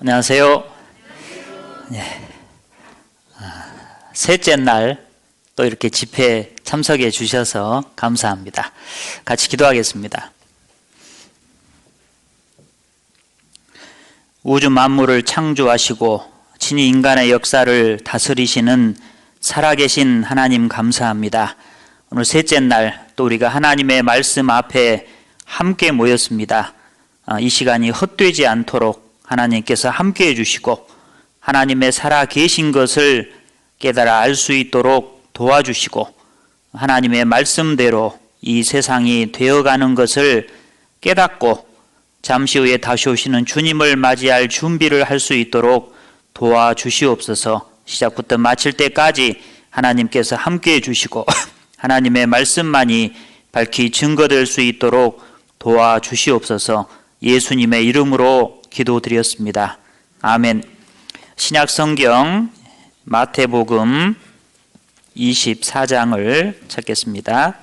안녕하세요. 셋째 날 또 이렇게 집회에 참석해 주셔서 감사합니다. 같이 기도하겠습니다. 우주 만물을 창조하시고 친히 인간의 역사를 다스리시는 살아계신 하나님 감사합니다. 오늘 셋째 날 또 우리가 하나님의 말씀 앞에 함께 모였습니다. 이 시간이 헛되지 않도록 하나님께서 함께 해주시고 하나님의 살아계신 것을 깨달아 알 수 있도록 도와주시고 하나님의 말씀대로 이 세상이 되어가는 것을 깨닫고 잠시 후에 다시 오시는 주님을 맞이할 준비를 할 수 있도록 도와주시옵소서. 시작부터 마칠 때까지 하나님께서 함께 해주시고 하나님의 말씀만이 밝히 증거될 수 있도록 도와주시옵소서. 예수님의 이름으로 기도드렸습니다. 아멘. 신약성경 마태복음 24장을 찾겠습니다.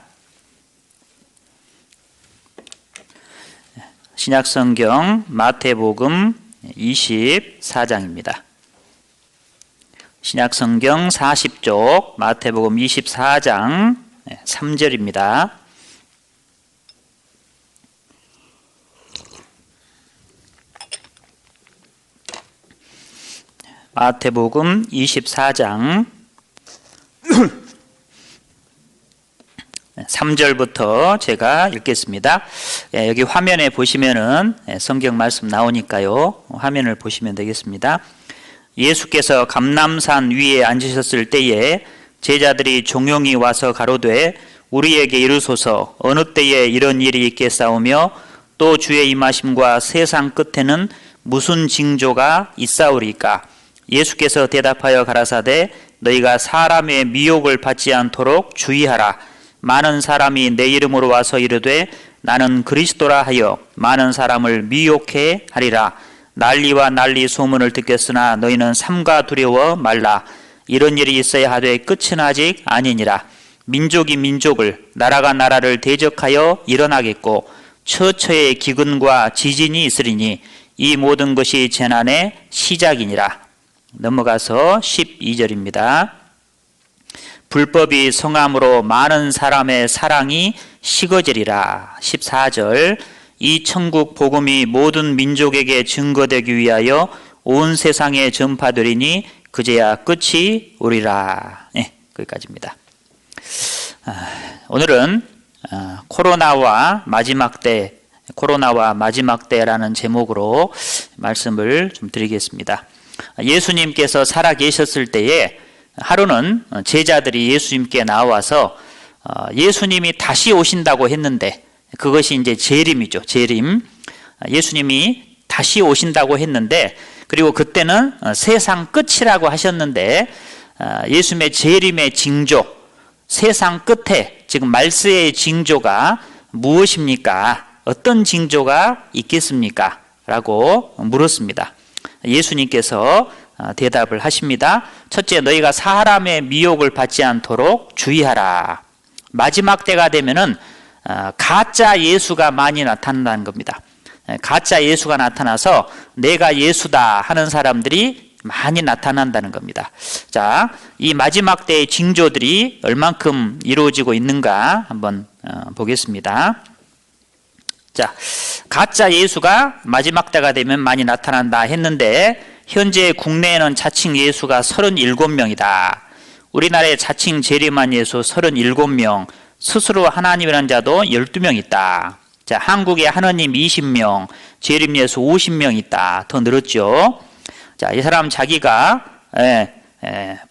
신약성경 마태복음 24장입니다. 신약성경 40쪽 마태복음 24장 3절입니다. 마태복음 24장 3절부터 제가 읽겠습니다. 여기 화면에 보시면은 성경 말씀 나오니까요. 화면을 보시면 되겠습니다. 예수께서 감람산 위에 앉으셨을 때에 제자들이 종용이 와서 가로되 우리에게 이르소서 어느 때에 이런 일이 있겠사오며 또 주의 임하심과 세상 끝에는 무슨 징조가 있사오리까? 예수께서 대답하여 가라사대 너희가 사람의 미혹을 받지 않도록 주의하라. 많은 사람이 내 이름으로 와서 이르되 나는 그리스도라 하여 많은 사람을 미혹해 하리라. 난리와 난리 소문을 듣겠으나 너희는 삼가 두려워 말라. 이런 일이 있어야 하되 끝은 아직 아니니라. 민족이 민족을 나라가 나라를 대적하여 일어나겠고 처처에 기근과 지진이 있으리니 이 모든 것이 재난의 시작이니라. 넘어가서 12절입니다. 불법이 성함으로 많은 사람의 사랑이 식어지리라. 14절 이 천국 복음이 모든 민족에게 증거되기 위하여 온 세상에 전파되리니 그제야 끝이 오리라. 거기까지입니다. 오늘은 코로나와 마지막 때라는 제목으로 말씀을 좀 드리겠습니다. 예수님께서 살아계셨을 때에 하루는 제자들이 예수님께 나와서 예수님이 다시 오신다고 했는데 그것이 이제 재림이죠. 재림. 예수님이 다시 오신다고 했는데 그리고 그때는 세상 끝이라고 하셨는데 예수님의 재림의 징조, 세상 끝에 지금 말세의 징조가 무엇입니까? 어떤 징조가 있겠습니까? 라고 물었습니다. 예수님께서 대답을 하십니다. 첫째, 너희가 사람의 미혹을 받지 않도록 주의하라. 마지막 때가 되면은 가짜 예수가 많이 나타난다는 겁니다. 가짜 예수가 나타나서 내가 예수다 하는 사람들이 많이 나타난다는 겁니다. 자, 이 마지막 때의 징조들이 얼만큼 이루어지고 있는가 한번 보겠습니다. 자, 가짜 예수가 마지막 때가 되면 많이 나타난다 했는데 현재 국내에는 자칭 예수가 37명이다. 우리나라에 자칭 재림한 예수 37명, 스스로 하나님이라는 자도 12명 있다. 자, 한국에 하느님 20명, 재림 예수 50명 있다. 더 늘었죠. 자, 이 사람 자기가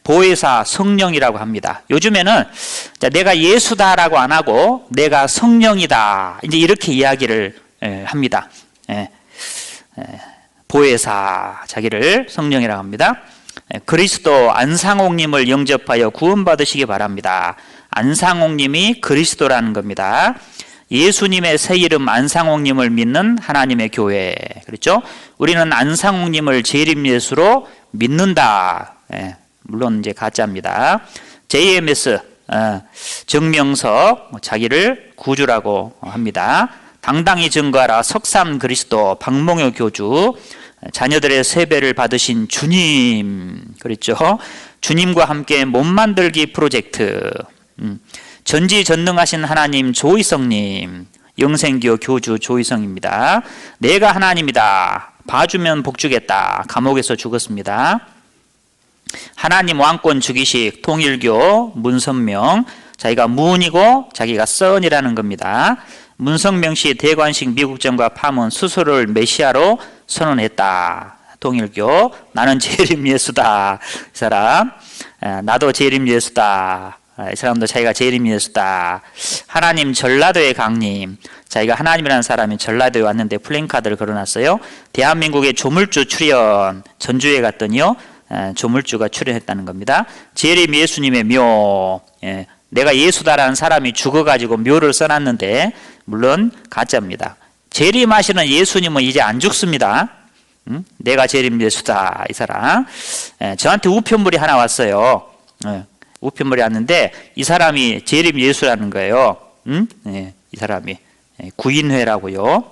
보혜사 성령이라고 합니다. 요즘에는 내가 예수다라고 안 하고 내가 성령이다 이제 이렇게 이야기를 합니다. 보혜사 자기를 성령이라고 합니다. 그리스도 안상홍님을 영접하여 구원받으시기 바랍니다. 안상홍님이 그리스도라는 겁니다. 예수님의 새 이름 안상홍님을 믿는 하나님의 교회. 그렇죠? 우리는 안상홍님을 재림 예수로 믿는다. 물론 이제 가짜입니다. JMS 정명석 자기를 구주라고 합니다. 당당히 증거하라 석삼 그리스도 박몽효 교주 자녀들의 세배를 받으신 주님, 그랬죠. 주님과 함께 몸 만들기 프로젝트, 전지전능하신 하나님 조희성님, 영생교 교주 조희성입니다. 내가 하나님이다. 봐주면 복주겠다. 감옥에서 죽었습니다. 하나님 왕권 주기식 통일교 문선명, 자기가 문이고 자기가 선이라는 겁니다. 문성명 씨 대관식 미국정과 파문 스스로를 메시아로 선언했다. 통일교. 나는 재림 예수다. 이 사람. 나도 재림 예수다. 이 사람도 자기가 재림 예수다. 하나님 전라도의 강림, 자기가 하나님이라는 사람이 전라도에 왔는데 플랜카드를 걸어놨어요. 대한민국의 조물주 출연, 전주에 갔더니요 조물주가 출연했다는 겁니다. 재림 예수님의 묘, 내가 예수다라는 사람이 죽어가지고 묘를 써놨는데 물론 가짜입니다. 재림하시는 예수님은 이제 안 죽습니다. 내가 재림 예수다. 이 사람. 저한테 우편물이 하나 왔어요. 우편물이 왔는데 이 사람이 재림 예수라는 거예요. 이 사람이 구인회라고요.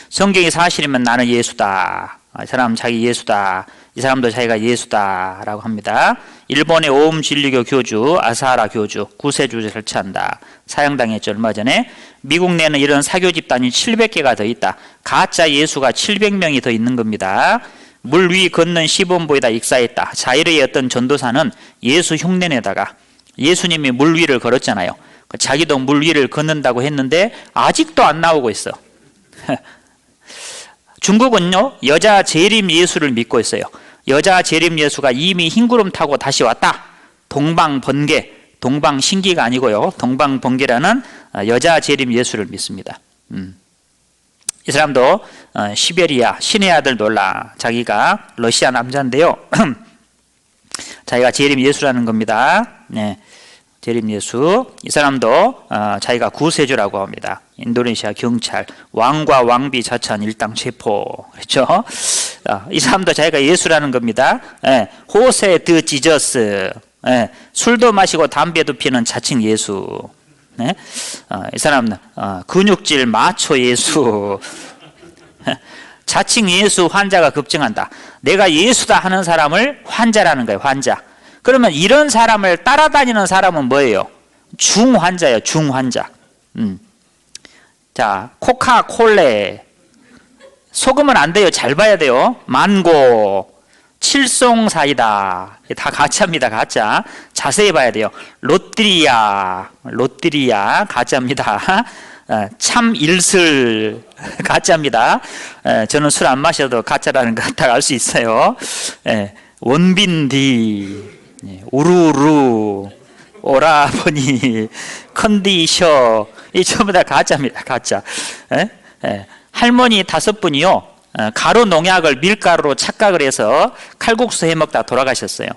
성경이 사실이면 나는 예수다. 이 사람은 자기 예수다. 이 사람도 자기가 예수다 라고 합니다. 일본의 오음 진리교 교주 아사하라 교주 구세주를 설치한다. 사형당했죠. 얼마 전에. 미국 내는 이런 사교 집단이 700개가 더 있다. 가짜 예수가 700명이 더 있는 겁니다. 물 위 걷는 시범보에다 익사했다. 자이르의 어떤 전도사는 예수 흉내내다가 예수님이 물 위를 걸었잖아요. 자기도 물 위를 걷는다고 했는데 아직도 안 나오고 있어. 중국은요 여자 재림 예수를 믿고 있어요. 여자 재림 예수가 이미 흰구름 타고 다시 왔다. 동방번개, 동방신기가 아니고요 동방번개라는 여자 재림 예수를 믿습니다. 이 사람도 시베리아 신의 아들 놀라, 자기가 러시아 남자인데요 자기가 재림 예수라는 겁니다. 재림 예수. 이 사람도 자기가 구세주라고 합니다. 인도네시아 경찰, 왕과 왕비 자찬 일당 체포, 그렇죠? 이 사람도 자기가 예수라는 겁니다. 호세 드 지저스. 술도 마시고 담배도 피는 자칭 예수. 이 사람은 근육질 마초 예수. 자칭 예수 환자가 급증한다. 내가 예수다 하는 사람을 환자라는 거예요. 환자. 그러면 이런 사람을 따라다니는 사람은 뭐예요? 중환자예요. 중환자. 자, 코카콜레. 속으면 안 돼요. 잘 봐야 돼요. 만고, 칠송사이다. 다 가짜입니다. 가짜. 자세히 봐야 돼요. 롯데리아 가짜입니다. 참일슬 가짜입니다. 저는 술 안 마셔도 가짜라는 거 다 알 수 있어요. 원빈디, 우루루, 오라버니, 컨디셔, 이 전부 다 가짜입니다. 가짜. 할머니 5분이요 가루 농약을 밀가루로 착각을 해서 칼국수 해먹다 돌아가셨어요.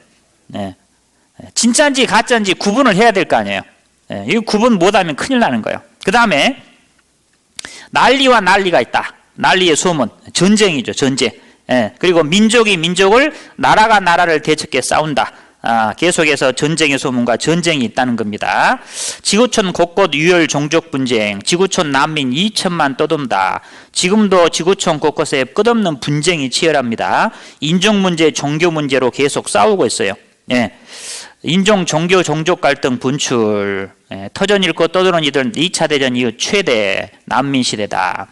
진짜인지 가짜인지 구분을 해야 될 거 아니에요. 이거 구분 못하면 큰일 나는 거예요. 그 다음에 난리와 난리가 있다. 난리의 소문, 전쟁이죠. 전쟁. 그리고 민족이 민족을, 나라가 나라를 대적해 싸운다. 계속해서 전쟁의 소문과 전쟁이 있다는 겁니다. 지구촌 곳곳 유혈 종족 분쟁, 지구촌 난민 2천만 떠돈다. 지금도 지구촌 곳곳에 끝없는 분쟁이 치열합니다. 인종 문제, 종교 문제로 계속 싸우고 있어요. 인종, 종교, 종족 갈등 분출, 터전 잃고 떠도는 이들 2차 대전 이후 최대 난민 시대다.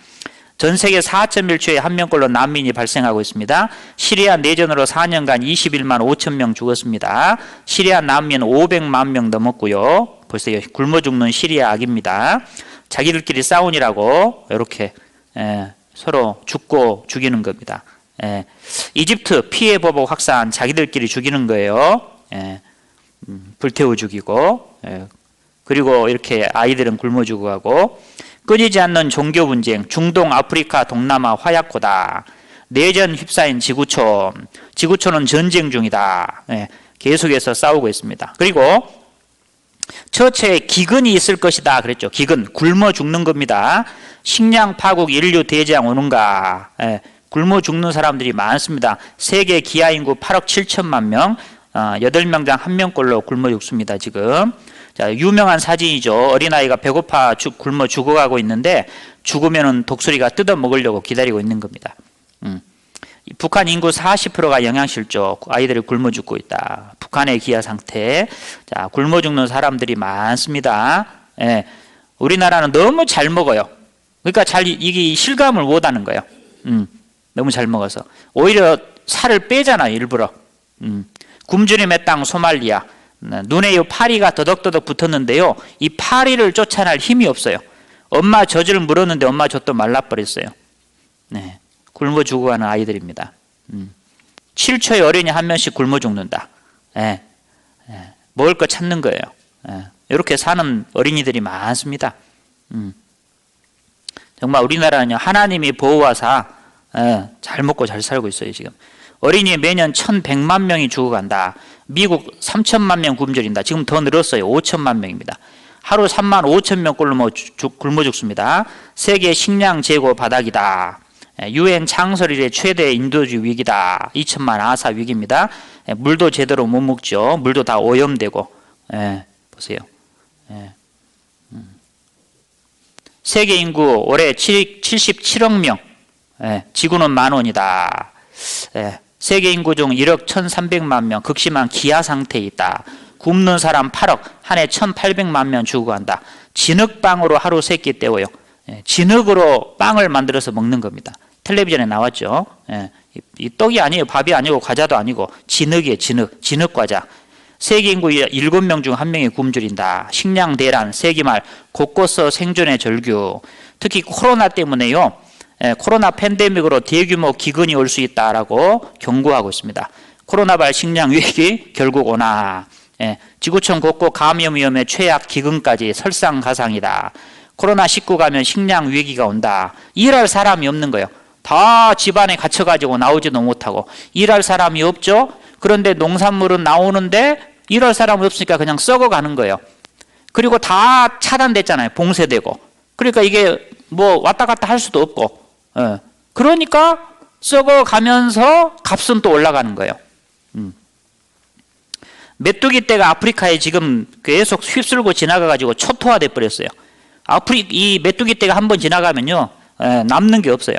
전 세계 4.1초에 한 명꼴로 난민이 발생하고 있습니다. 시리아 내전으로 4년간 21만 5천 명 죽었습니다. 시리아 난민 500만 명 넘었고요. 벌써 굶어 죽는 시리아 악입니다. 자기들끼리 싸우니라고 이렇게 서로 죽고 죽이는 겁니다. 이집트 피해 보복 확산, 자기들끼리 죽이는 거예요. 불태워 죽이고, 그리고 이렇게 아이들은 굶어 죽어가고, 끊이지 않는 종교 분쟁, 중동, 아프리카, 동남아 화약고다. 내전 휩싸인 지구촌은 전쟁 중이다. 계속해서 싸우고 있습니다. 그리고 처처에 기근이 있을 것이다 그랬죠. 기근, 굶어 죽는 겁니다. 식량 파국, 인류 대재앙 오는가. 굶어 죽는 사람들이 많습니다. 세계 기아 인구 8억 7천만 명, 8명당 1명꼴로 굶어 죽습니다. 지금. 자, 유명한 사진이죠. 어린아이가 배고파 굶어 죽어가고 있는데 죽으면은 독수리가 뜯어 먹으려고 기다리고 있는 겁니다. 북한 인구 40%가 영양실조, 아이들이 굶어 죽고 있다. 북한의 기아 상태. 자, 굶어 죽는 사람들이 많습니다. 예, 우리나라는 너무 잘 먹어요. 그러니까 이게 실감을 못 하는 거예요. 너무 잘 먹어서. 오히려 살을 빼잖아요, 일부러. 굶주림의 땅 소말리아. 눈에 이 파리가 더덕더덕 붙었는데요. 이 파리를 쫓아낼 힘이 없어요. 엄마 젖을 물었는데 엄마 젖도 말라버렸어요. 네. 굶어 죽어가는 아이들입니다. 7초에 어린이 한 명씩 굶어 죽는다. 예. 예. 먹을 거 찾는 거예요. 예. 이렇게 사는 어린이들이 많습니다. 정말 우리나라는 하나님이 보호하사 예. 잘 먹고 잘 살고 있어요. 지금 어린이 매년 1,100만 명이 죽어간다. 미국 3천만 명 굶주린다. 지금 더 늘었어요. 5천만 명입니다. 하루 3만 5천 명 굶어 죽습니다. 세계 식량 재고 바닥이다. 유엔 창설 이래 최대 인도주의 위기다. 2천만 아사 위기입니다. 물도 제대로 못 먹죠. 물도 다 오염되고. 보세요. 세계 인구 올해 77억 명. 지구는 10,000원이다. 세계 인구 중 1억 1,300만 명 극심한 기아 상태에 있다. 굶는 사람 8억, 한 해 1,800만 명 죽어간다. 진흙빵으로 하루 3끼 때워요. 진흙으로 빵을 만들어서 먹는 겁니다. 텔레비전에 나왔죠. 이 떡이 아니에요. 밥이 아니고 과자도 아니고 진흙이에요. 진흙 과자. 세계 인구 7명 중 1명이 굶주린다. 식량 대란, 세기말, 곳곳서 생존의 절규. 특히 코로나 때문에요. 코로나 팬데믹으로 대규모 기근이 올 수 있다라고 경고하고 있습니다. 코로나발 식량 위기 결국 오나. 지구촌 곳곳 감염 위험의 최악 기근까지 설상가상이다. 코로나19 가면 식량 위기가 온다. 일할 사람이 없는 거예요. 다 집안에 갇혀가지고 나오지도 못하고 일할 사람이 없죠. 그런데 농산물은 나오는데 일할 사람이 없으니까 그냥 썩어가는 거예요. 그리고 다 차단됐잖아요. 봉쇄되고. 그러니까 이게 뭐 왔다 갔다 할 수도 없고. 그러니까 썩어가면서 값은 또 올라가는 거예요. 메뚜기 떼가 아프리카에 지금 계속 휩쓸고 지나가가지고 초토화돼 버렸어요. 이 메뚜기 떼가 한번 지나가면요, 남는 게 없어요.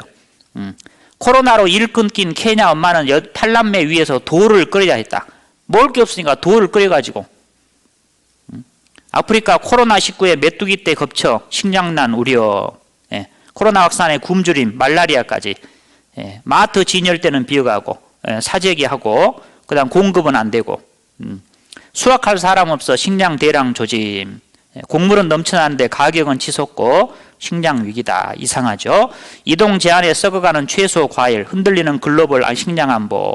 코로나로 일 끊긴 케냐 엄마는 8남매 위에서 돌을 끓여야 했다. 먹을 게 없으니까 돌을 끓여가지고. 아프리카 코로나19에 메뚜기 떼 겹쳐 식량난 우려. 코로나 확산에 굶주림, 말라리아까지. 마트 진열 때는 비어가고, 사재기하고, 그 다음 공급은 안 되고. 수확할 사람 없어 식량 대량 조짐. 곡물은 넘쳐나는데 가격은 치솟고 식량 위기다. 이상하죠. 이동 제한에 썩어가는 채소 과일, 흔들리는 글로벌 식량 안보.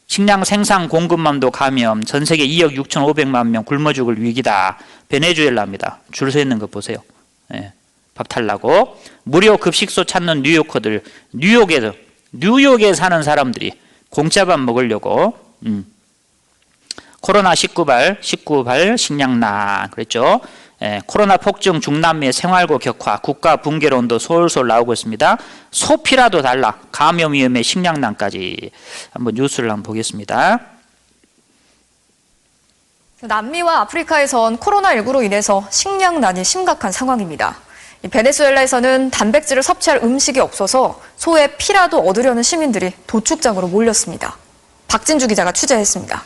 식량 생산 공급망도 감염. 전 세계 2억 6,500만 명 굶어 죽을 위기다. 베네수엘라입니다. 줄 서 있는 거 보세요. 밥 탈라고. 무료 급식소 찾는 뉴요커들. 뉴욕에 사는 사람들이 공짜밥 먹으려고. 코로나19발 식량난 그랬죠. 코로나 폭증 중남미 생활고 격화 국가 붕괴론도 솔솔 나오고 있습니다. 소피라도 달라. 감염 위험에 식량난까지. 한번 뉴스를 한번 보겠습니다. 남미와 아프리카에선 코로나19로 인해서 식량난이 심각한 상황입니다. 베네수엘라에서는 단백질을 섭취할 음식이 없어서 소의 피라도 얻으려는 시민들이 도축장으로 몰렸습니다. 박진주 기자가 취재했습니다.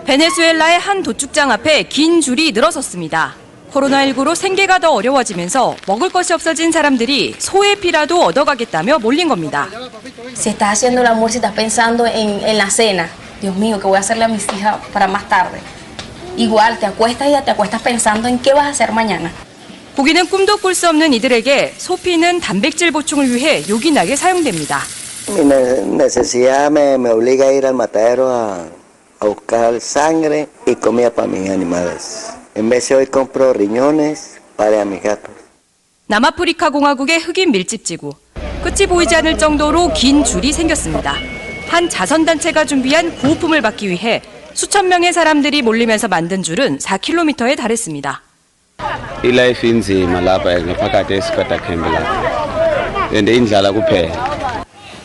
베네수엘라의 한 도축장 앞에 긴 줄이 늘어섰습니다. 코로나19로 생계가 더 어려워지면서 먹을 것이 없어진 사람들이 소의 피라도 얻어가겠다며 몰린 겁니다. Si estás haciendo el almuerzo y estás pensando en la cena, Dios mío, ¿qué voy a hacerle a mis hijas para más tarde? Igual te acuestas y ya te acuestas pensando en qué vas a hacer mañana. 고기는 꿈도 꿀 수 없는 이들에게 소피는 단백질 보충을 위해 요긴하게 사용됩니다. Mi necesidad me obliga a ir al matadero a buscar sangre y comida para mis animales. En vez de hoy compro riñones para mis gatos. 남아프리카 공화국의 흑인 밀집지구. 끝이 보이지 않을 정도로 긴 줄이 생겼습니다. 한 자선단체가 준비한 구호품을 받기 위해 수천 명의 사람들이 몰리면서 만든 줄은 4km에 달했습니다. I-life inzima lapha ngaphakathi esikhwethakembe lapha. And indlala kuphela.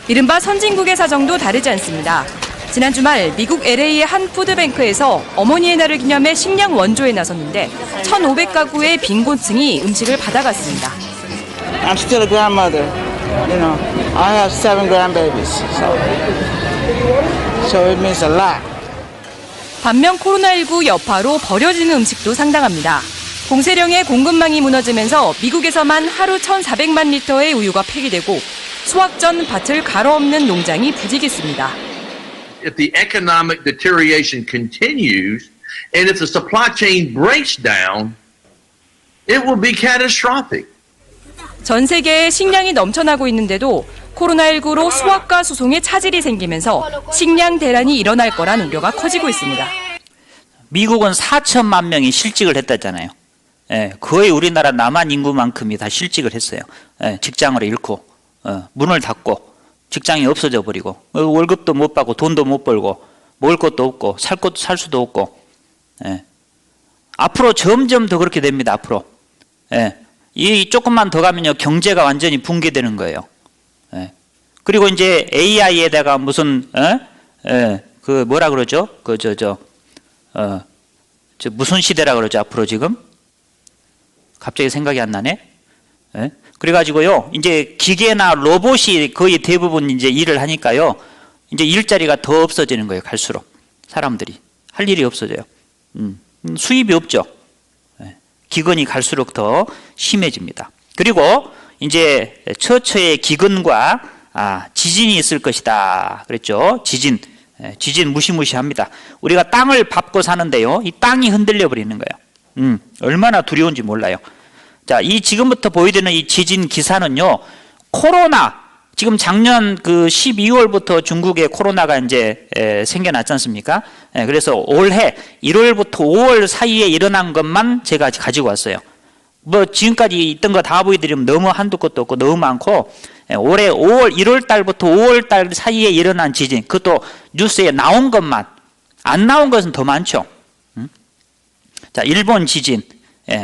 이른바 선진국의 사정도 다르지 않습니다. 지난 주말 미국 LA의 한 푸드뱅크에서 어머니의 날을 기념해 식량 원조에 나섰는데 1,500가구의 빈곤층이 음식을 받아갔습니다. I'm still a grandmother. You know, I have 7 grandbabies, so it means a lot. 반면 코로나19 여파로 버려지는 음식도 상당합니다. 공세령의 공급망이 무너지면서 미국에서만 하루 1,400만 리터의 우유가 폐기되고 수확 전 밭을 가로엎는 농장이 부지기습니다. If the economic deterioration continues and if the supply chain breaks down, it will be catastrophic. 전 세계에 식량이 넘쳐나고 있는데도 코로나19로 수확과 수송에 차질이 생기면서 식량 대란이 일어날 거란 우려가 커지고 있습니다. 미국은 4천만 명이 실직을 했다잖아요. 예, 거의 우리나라 남한 인구만큼이 다 실직을 했어요. 예, 직장을 잃고 문을 닫고 직장이 없어져 버리고 월급도 못 받고 돈도 못 벌고 먹을 것도 없고 살 수도 없고 예. 앞으로 점점 더 그렇게 됩니다. 앞으로 예. 이 조금만 더 가면요 경제가 완전히 붕괴되는 거예요. 예. 그리고 이제 AI에다가 무슨 그 뭐라 그러죠? 저 무슨 시대라 그러죠? 앞으로 지금 갑자기 생각이 안 나네. 예? 그래가지고요 이제 기계나 로봇이 거의 대부분 이제 일을 하니까요 이제 일자리가 더 없어지는 거예요. 갈수록 사람들이 할 일이 없어져요. 수입이 없죠. 예. 기근이 갈수록 더 심해집니다. 그리고 이제 처처의 기근과 지진이 있을 것이다. 그랬죠. 지진 무시무시합니다. 우리가 땅을 밟고 사는데요. 이 땅이 흔들려 버리는 거예요. 얼마나 두려운지 몰라요. 자, 이 지금부터 보여드리는 이 지진 기사는요. 코로나 지금 작년 그 12월부터 중국에 코로나가 이제 생겨났지 않습니까? 그래서 올해 1월부터 5월 사이에 일어난 것만 제가 가지고 왔어요. 뭐 지금까지 있던 거 다 보여드리면 너무 한두 것도 없고 너무 많고 올해 1월 달부터 5월 달 사이에 일어난 지진 그것도 뉴스에 나온 것만 안 나온 것은 더 많죠. 자, 일본 지진,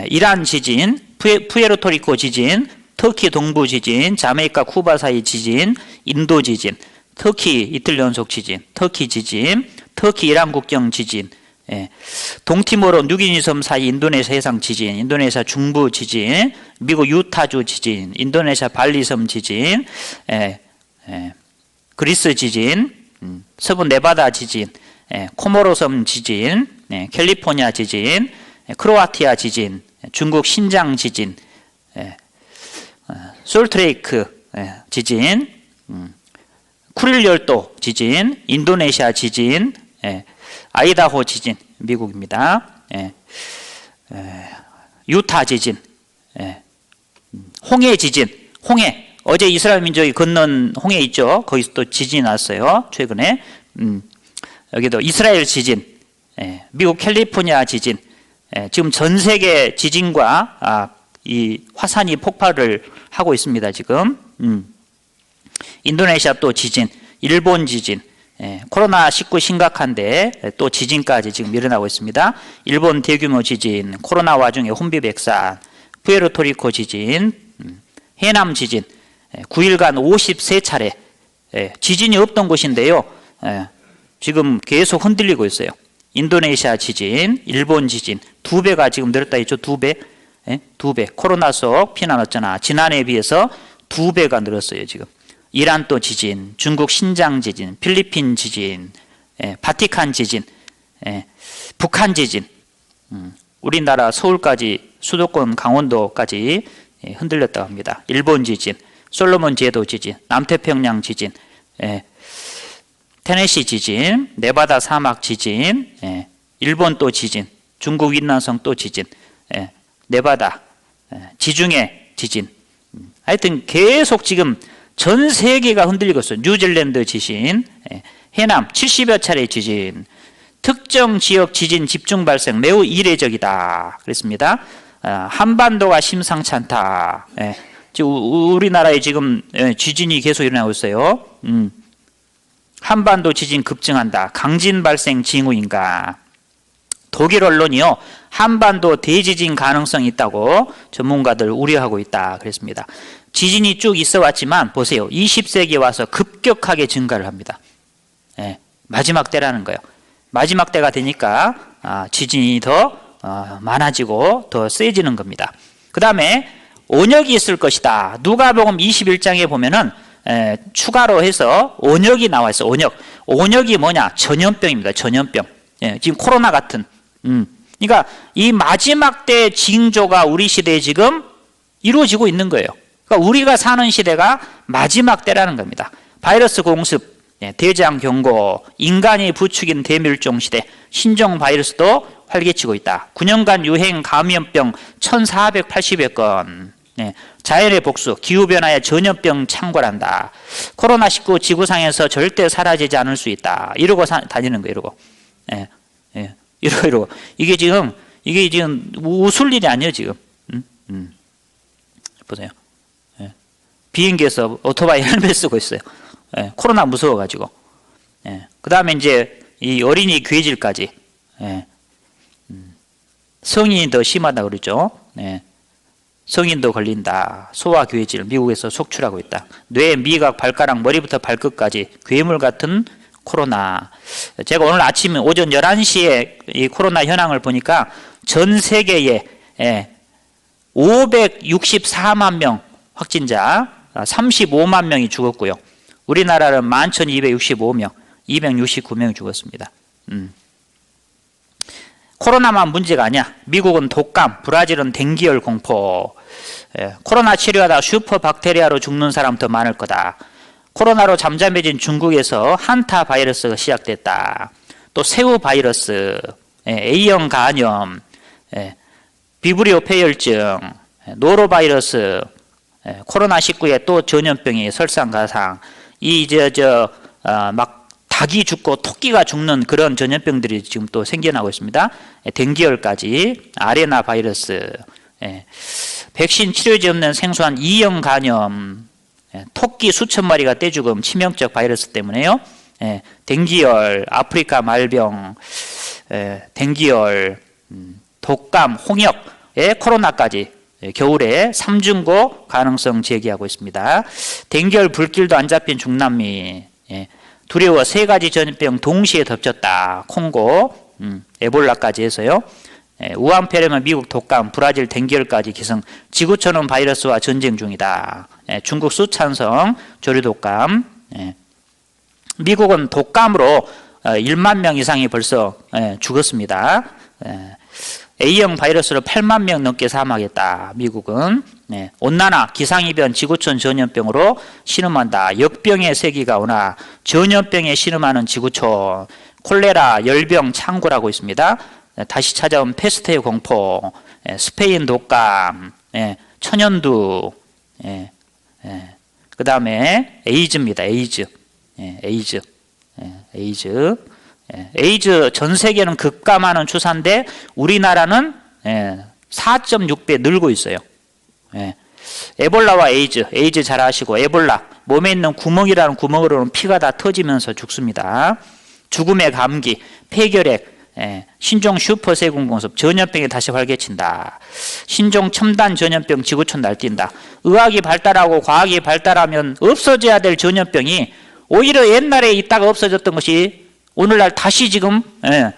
이란 지진, 푸에르토리코 지진, 터키 동부 지진, 자메이카 쿠바 사이 지진, 인도 지진, 터키 이틀 연속 지진, 터키 지진, 터키 이란 국경 지진, 동티모르 뉴기니 섬 사이 인도네시아 해상 지진, 인도네시아 중부 지진, 미국 유타주 지진, 인도네시아 발리섬 지진, 그리스 지진, 서부 네바다 지진, 코모로 섬 지진, 캘리포니아 지진, 크로아티아 지진, 중국 신장 지진, 솔트레이크 지진, 쿠릴 열도 지진, 인도네시아 지진, 아이다호 지진, 미국입니다. 유타 지진, 홍해 지진, 홍해 어제 이스라엘 민족이 건넌 홍해 있죠. 거기서 또 지진이 났어요. 최근에 여기도 이스라엘 지진, 미국 캘리포니아 지진, 지금 전 세계 지진과 이 화산이 폭발을 하고 있습니다. 지금 인도네시아 또 지진, 일본 지진, 코로나19 심각한데 또 지진까지 지금 일어나고 있습니다. 일본 대규모 지진, 코로나 와중에 혼비백산, 푸에르토리코 지진, 해남 지진, 9일간 53차례 지진이 없던 곳인데요. 지금 계속 흔들리고 있어요. 인도네시아 지진, 일본 지진 2배가 지금 늘었다 했죠. 2배. 2배. 코로나 속 피난 어쩌나 지난해에 비해서 2배가 늘었어요. 지금. 이란 또 지진, 중국 신장 지진, 필리핀 지진, 바티칸 지진, 북한 지진, 우리나라 서울까지 수도권 강원도까지 흔들렸다고 합니다. 일본 지진, 솔로몬 제도 지진, 남태평양 지진, 테네시 지진, 네바다 사막 지진, 일본 또 지진, 중국 윈난성 또 지진, 네바다, 지중해 지진. 하여튼 계속 지금 전 세계가 흔들리고 있어요. 뉴질랜드 지진, 해남 70여 차례 지진, 특정 지역 지진 집중 발생 매우 이례적이다. 그랬습니다. 한반도가 심상치 않다. 지금 우리나라에 지금 지진이 계속 일어나고 있어요. 한반도 지진 급증한다. 강진 발생 징후인가? 독일 언론이요. 한반도 대지진 가능성이 있다고 전문가들 우려하고 있다. 그랬습니다. 지진이 쭉 있어 왔지만 보세요. 20세기에 와서 급격하게 증가를 합니다. 마지막 때라는 거예요. 마지막 때가 되니까 지진이 더 많아지고 더 세지는 겁니다. 그 다음에 온역이 있을 것이다. 누가복음 21장에 보면은 추가로 해서 온역이 나와 있어. 온역. 온역이 뭐냐? 전염병입니다. 전염병. 지금 코로나 같은. 그러니까 이 마지막 때 징조가 우리 시대에 지금 이루어지고 있는 거예요. 그러니까 우리가 사는 시대가 마지막 때라는 겁니다. 바이러스 공습, 대장 경고, 인간이 부추긴 대멸종 시대, 신종 바이러스도 활개치고 있다. 9년간 유행 감염병 1,480여 건, 자연의 복수, 기후변화에 전염병 창궐한다. 코로나19 지구상에서 절대 사라지지 않을 수 있다. 이러고 다니는 거예요. 이러고. 이러고. 이게 지금 웃을 일이 아니에요, 지금. 보세요. 비행기에서 오토바이 헬멧 쓰고 있어요. 코로나 무서워가지고. 그 다음에 이제 이 어린이 괴질까지. 성인이 더 심하다 그러죠. 성인도 걸린다. 소아 괴질 미국에서 속출하고 있다. 뇌, 미각, 발가락, 머리부터 발끝까지 괴물 같은 코로나. 제가 오늘 아침 오전 11시에 이 코로나 현황을 보니까 전 세계에 564만 명 확진자, 35만 명이 죽었고요. 우리나라는 11,265명, 269명이 죽었습니다. 코로나만 문제가 아니야. 미국은 독감, 브라질은 댕기열 공포. 코로나 치료하다 슈퍼박테리아로 죽는 사람 더 많을 거다. 코로나로 잠잠해진 중국에서 한타 바이러스가 시작됐다. 또 새우 바이러스, A형 간염, 비브리오 폐혈증, 노로바이러스, 코로나19에 또 전염병이 설상가상. 막 닭이 죽고 토끼가 죽는 그런 전염병들이 지금 또 생겨나고 있습니다. 댕기열까지, 아레나 바이러스, 백신 치료제 없는 생소한 E형 간염, 토끼 수천 마리가 떼죽음 치명적 바이러스 때문에요. 댕기열, 아프리카 말병, 댕기열, 독감, 홍역에 코로나까지 겨울에 3중고 가능성 제기하고 있습니다. 댕기열 불길도 안 잡힌 중남미, 두려워 3가지 전염병 동시에 덮쳤다. 콩고, 에볼라까지 해서요. 우한 폐렴은 미국 독감, 브라질 댕기열까지 기승, 지구촌은 바이러스와 전쟁 중이다. 중국 수찬성 조류독감, 미국은 독감으로 1만 명 이상이 벌써 죽었습니다. A형 바이러스로 8만 명 넘게 사망했다. 미국은 온난화, 기상이변, 지구촌 전염병으로 신음한다. 역병의 세기가 오나 전염병에 신음하는 지구촌, 콜레라, 열병 창궐하고 있습니다. 다시 찾아온 페스트의 공포, 스페인 독감, 천연두, 그 다음에 에이즈입니다. 에이즈. 에이즈 전 세계는 급감하는 추세인데 우리나라는 4.6배 늘고 있어요. 에볼라와 에이즈 잘 아시고, 에볼라 몸에 있는 구멍이라는 구멍으로는 피가 다 터지면서 죽습니다. 죽음의 감기, 폐결핵, 신종 슈퍼세균 공습, 전염병이 다시 활개친다. 신종 첨단 전염병 지구촌 날뛴다. 의학이 발달하고 과학이 발달하면 없어져야 될 전염병이 오히려 옛날에 있다가 없어졌던 것이 오늘날 다시 지금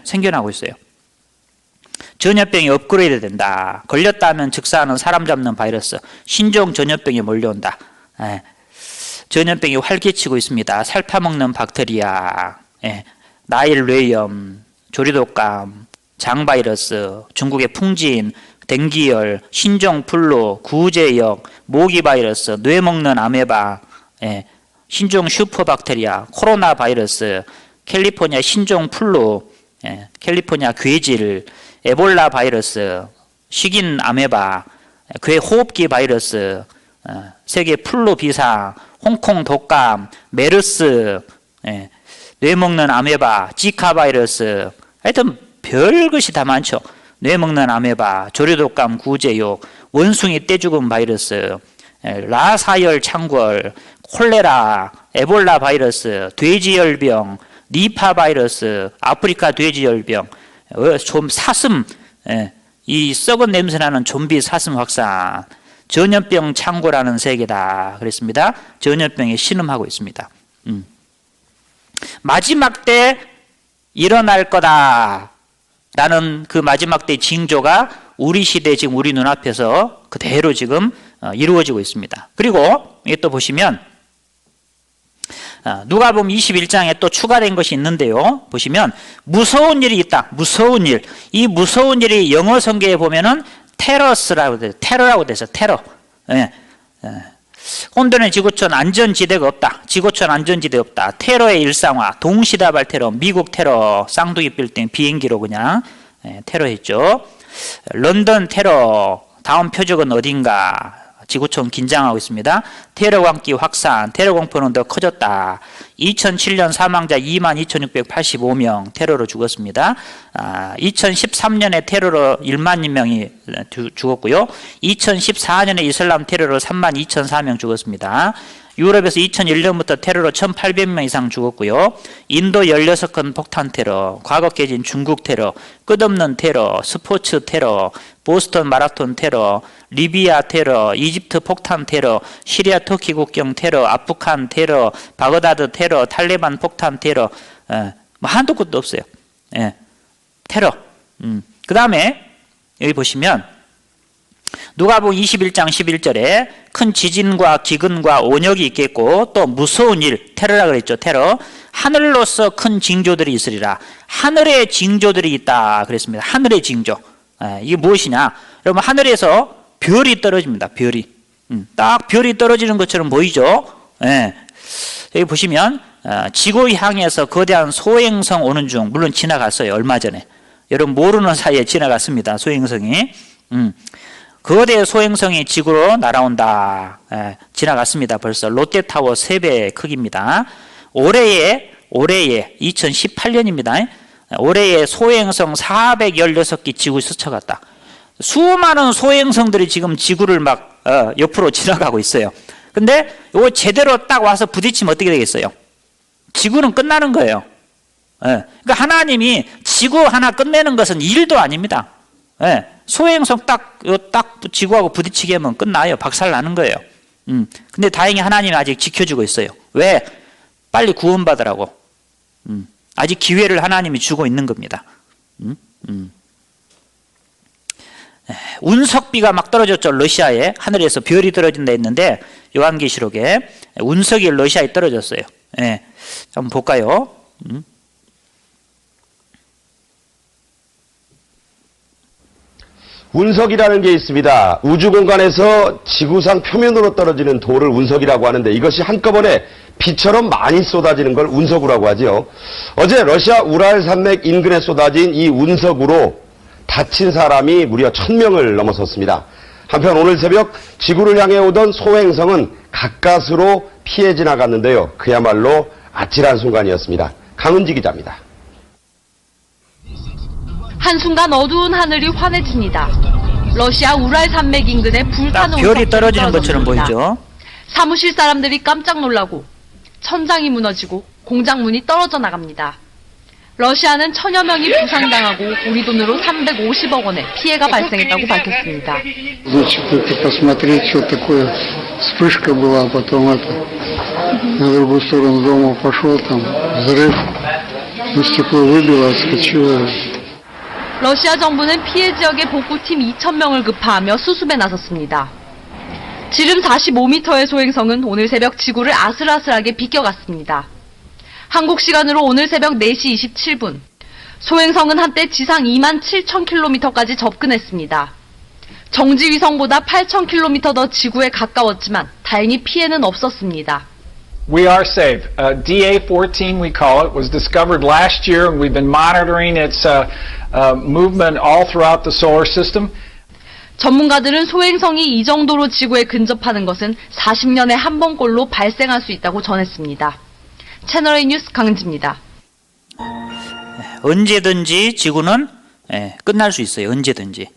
생겨나고 있어요. 전염병이 업그레이드 된다. 걸렸다 하면 즉사하는 사람 잡는 바이러스, 신종 전염병이 몰려온다. 전염병이 활개치고 있습니다. 살파먹는 박테리아, 나일 뇌염, 조류독감, 장바이러스, 중국의 풍진, 댕기열, 신종 플루, 구제역, 모기바이러스, 뇌먹는 아메바, 신종 슈퍼박테리아, 코로나 바이러스, 캘리포니아 신종플루, 캘리포니아 괴질, 에볼라 바이러스, 식인 아메바, 괴 호흡기 바이러스, 세계 플루 비상, 홍콩 독감, 메르스, 뇌먹는 아메바, 지카 바이러스, 하여튼 별것이 다 많죠. 뇌먹는 아메바, 조류독감, 구제욕, 원숭이 떼죽음 바이러스, 라사열 창궐, 콜레라, 에볼라 바이러스, 돼지열병, 니파 바이러스, 아프리카 돼지열병, 좀 사슴, 이 썩은 냄새나는 좀비 사슴 확산, 전염병 창궐하는 세계다 그랬습니다. 전염병이 신음하고 있습니다. 마지막 때 일어날 거다라는 그 마지막 때 징조가 우리 시대 지금 우리 눈앞에서 그대로 지금 이루어지고 있습니다. 그리고 이게 또 보시면 누가복음 21장에 또 추가된 것이 있는데요. 보시면 무서운 일이 있다. 무서운 일. 이 무서운 일이 영어 성경에 보면은 테러스라고 돼요. 테러라고 돼서 테러. 예. 혼돈의 지구촌 안전지대가 없다. 지구촌 안전지대 없다. 테러의 일상화. 동시다발 테러, 미국 테러, 쌍둥이 빌딩 비행기로 그냥 테러했죠. 런던 테러. 다음 표적은 어딘가? 지구촌 긴장하고 있습니다. 테러 광기 확산, 테러 공포는 더 커졌다. 2007년 사망자 22,685명 테러로 죽었습니다. 2013년에 테러로 1만 명이 죽었고요. 2014년에 이슬람 테러로 32,004명 죽었습니다. 유럽에서 2001년부터 테러로 1,800명 이상 죽었고요. 인도 16건 폭탄 테러, 과거 깨진 중국 테러, 끝없는 테러, 스포츠 테러, 보스턴 마라톤 테러, 리비아 테러, 이집트 폭탄 테러, 시리아 터키 국경 테러, 아프간 테러, 바그다드 테러, 탈레반 폭탄 테러, 뭐 한도 끝도 없어요. 테러. 그 다음에 여기 보시면 누가복음 21장 11절에 큰 지진과 기근과 온역이 있겠고 또 무서운 일, 테러라 그랬죠. 테러. 하늘로서 큰 징조들이 있으리라. 하늘의 징조들이 있다 그랬습니다. 하늘의 징조. 이게 무엇이냐? 여러분 하늘에서 별이 떨어집니다. 별이. 딱 별이 떨어지는 것처럼 보이죠? 여기 보시면 지구 향해서 거대한 소행성 오는 중, 물론 지나갔어요. 얼마 전에. 여러분 모르는 사이에 지나갔습니다. 소행성이. 거대 소행성이 지구로 날아온다. 지나갔습니다. 벌써 롯데타워 3배 크기입니다. 올해에 2018년입니다. 올해에 소행성 416기 지구에 스쳐갔다. 수많은 소행성들이 지금 지구를 막 옆으로 지나가고 있어요. 근데 이거 제대로 딱 와서 부딪히면 어떻게 되겠어요? 지구는 끝나는 거예요. 그러니까 하나님이 지구 하나 끝내는 것은 일도 아닙니다. 소행성 딱 지구하고 부딪히게 하면 끝나요. 박살나는 거예요. 근데 다행히 하나님이 아직 지켜주고 있어요. 왜? 빨리 구원받으라고. 아직 기회를 하나님이 주고 있는 겁니다. 운석비가 막 떨어졌죠. 러시아에 하늘에서 별이 떨어진다 했는데 요한계시록에 운석이 러시아에 떨어졌어요. 한번 볼까요? 운석이라는 게 있습니다. 우주 공간에서 지구상 표면으로 떨어지는 돌을 운석이라고 하는데 이것이 한꺼번에 비처럼 많이 쏟아지는 걸 운석이라고 하죠. 어제 러시아 우랄 산맥 인근에 쏟아진 이 운석으로 다친 사람이 무려 1,000명을 넘어섰습니다. 한편 오늘 새벽 지구를 향해 오던 소행성은 가까스로 피해 지나갔는데요. 그야말로 아찔한 순간이었습니다. 강은지 기자입니다. 한순간 어두운 하늘이 환해집니다. 러시아 우랄 산맥 인근에 불타는 별이 떨어지는 것처럼 보이죠. 사무실 사람들이 깜짝 놀라고 천장이 무너지고 공장 문이 떨어져 나갑니다. 러시아는 1,000여 명이 부상당하고 우리 돈으로 350억 원의 피해가 발생했다고 밝혔습니다. посмотреть, что такое вспышка была, потом на другую сторону дома пошел, там взрыв, стекло выбило, отскочило. 러시아 정부는 피해 지역의 복구팀 2,000명을 급파하며 수습에 나섰습니다. 지름 45m의 소행성은 오늘 새벽 지구를 아슬아슬하게 비껴갔습니다. 한국 시간으로 오늘 새벽 4시 27분, 소행성은 한때 지상 27,000km까지 접근했습니다. 정지위성보다 8,000km 더 지구에 가까웠지만 다행히 피해는 없었습니다. We are safe. DA-14, we call it, was discovered last year, and we've been monitoring its movement all throughout the solar system. 전문가들은 소행성이 이 정도로 지구에 근접하는 것은 40년에 한 번꼴로 발생할 수 있다고 전했습니다. 채널A 뉴스 강은지입니다. 언제든지 지구는 끝날 수 있어요. 언제든지.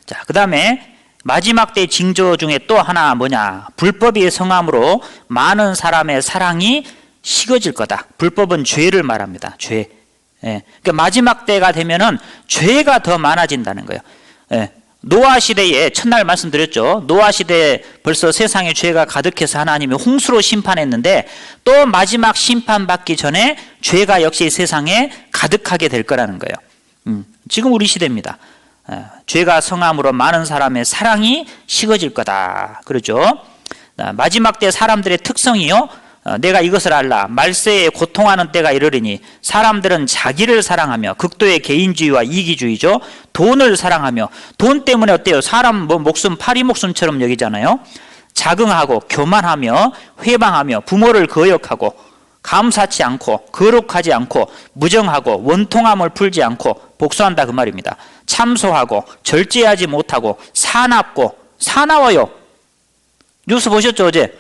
자, 그 다음에 마지막 때 징조 중에 또 하나 뭐냐? 불법의 성함으로 많은 사람의 사랑이 식어질 거다. 불법은 죄를 말합니다. 죄. 그러니까 마지막 때가 되면은 죄가 더 많아진다는 거예요. 노아 시대에 첫날 말씀드렸죠. 노아 시대에 벌써 세상에 죄가 가득해서 하나님이 홍수로 심판했는데 또 마지막 심판받기 전에 죄가 역시 세상에 가득하게 될 거라는 거예요. 지금 우리 시대입니다. 죄가 성함으로 많은 사람의 사랑이 식어질 거다. 그러죠. 마지막 때 사람들의 특성이요. 내가 이것을 알라. 말세에 고통하는 때가 이르리니 사람들은 자기를 사랑하며 극도의 개인주의와 이기주의죠. 돈을 사랑하며 돈 때문에 어때요? 사람 목숨 파리 목숨처럼 여기잖아요. 자긍하고 교만하며 회방하며 부모를 거역하고 감사치 않고 거룩하지 않고 무정하고 원통함을 풀지 않고 복수한다 그 말입니다. 참소하고 절제하지 못하고 사나워요. 뉴스 보셨죠 어제?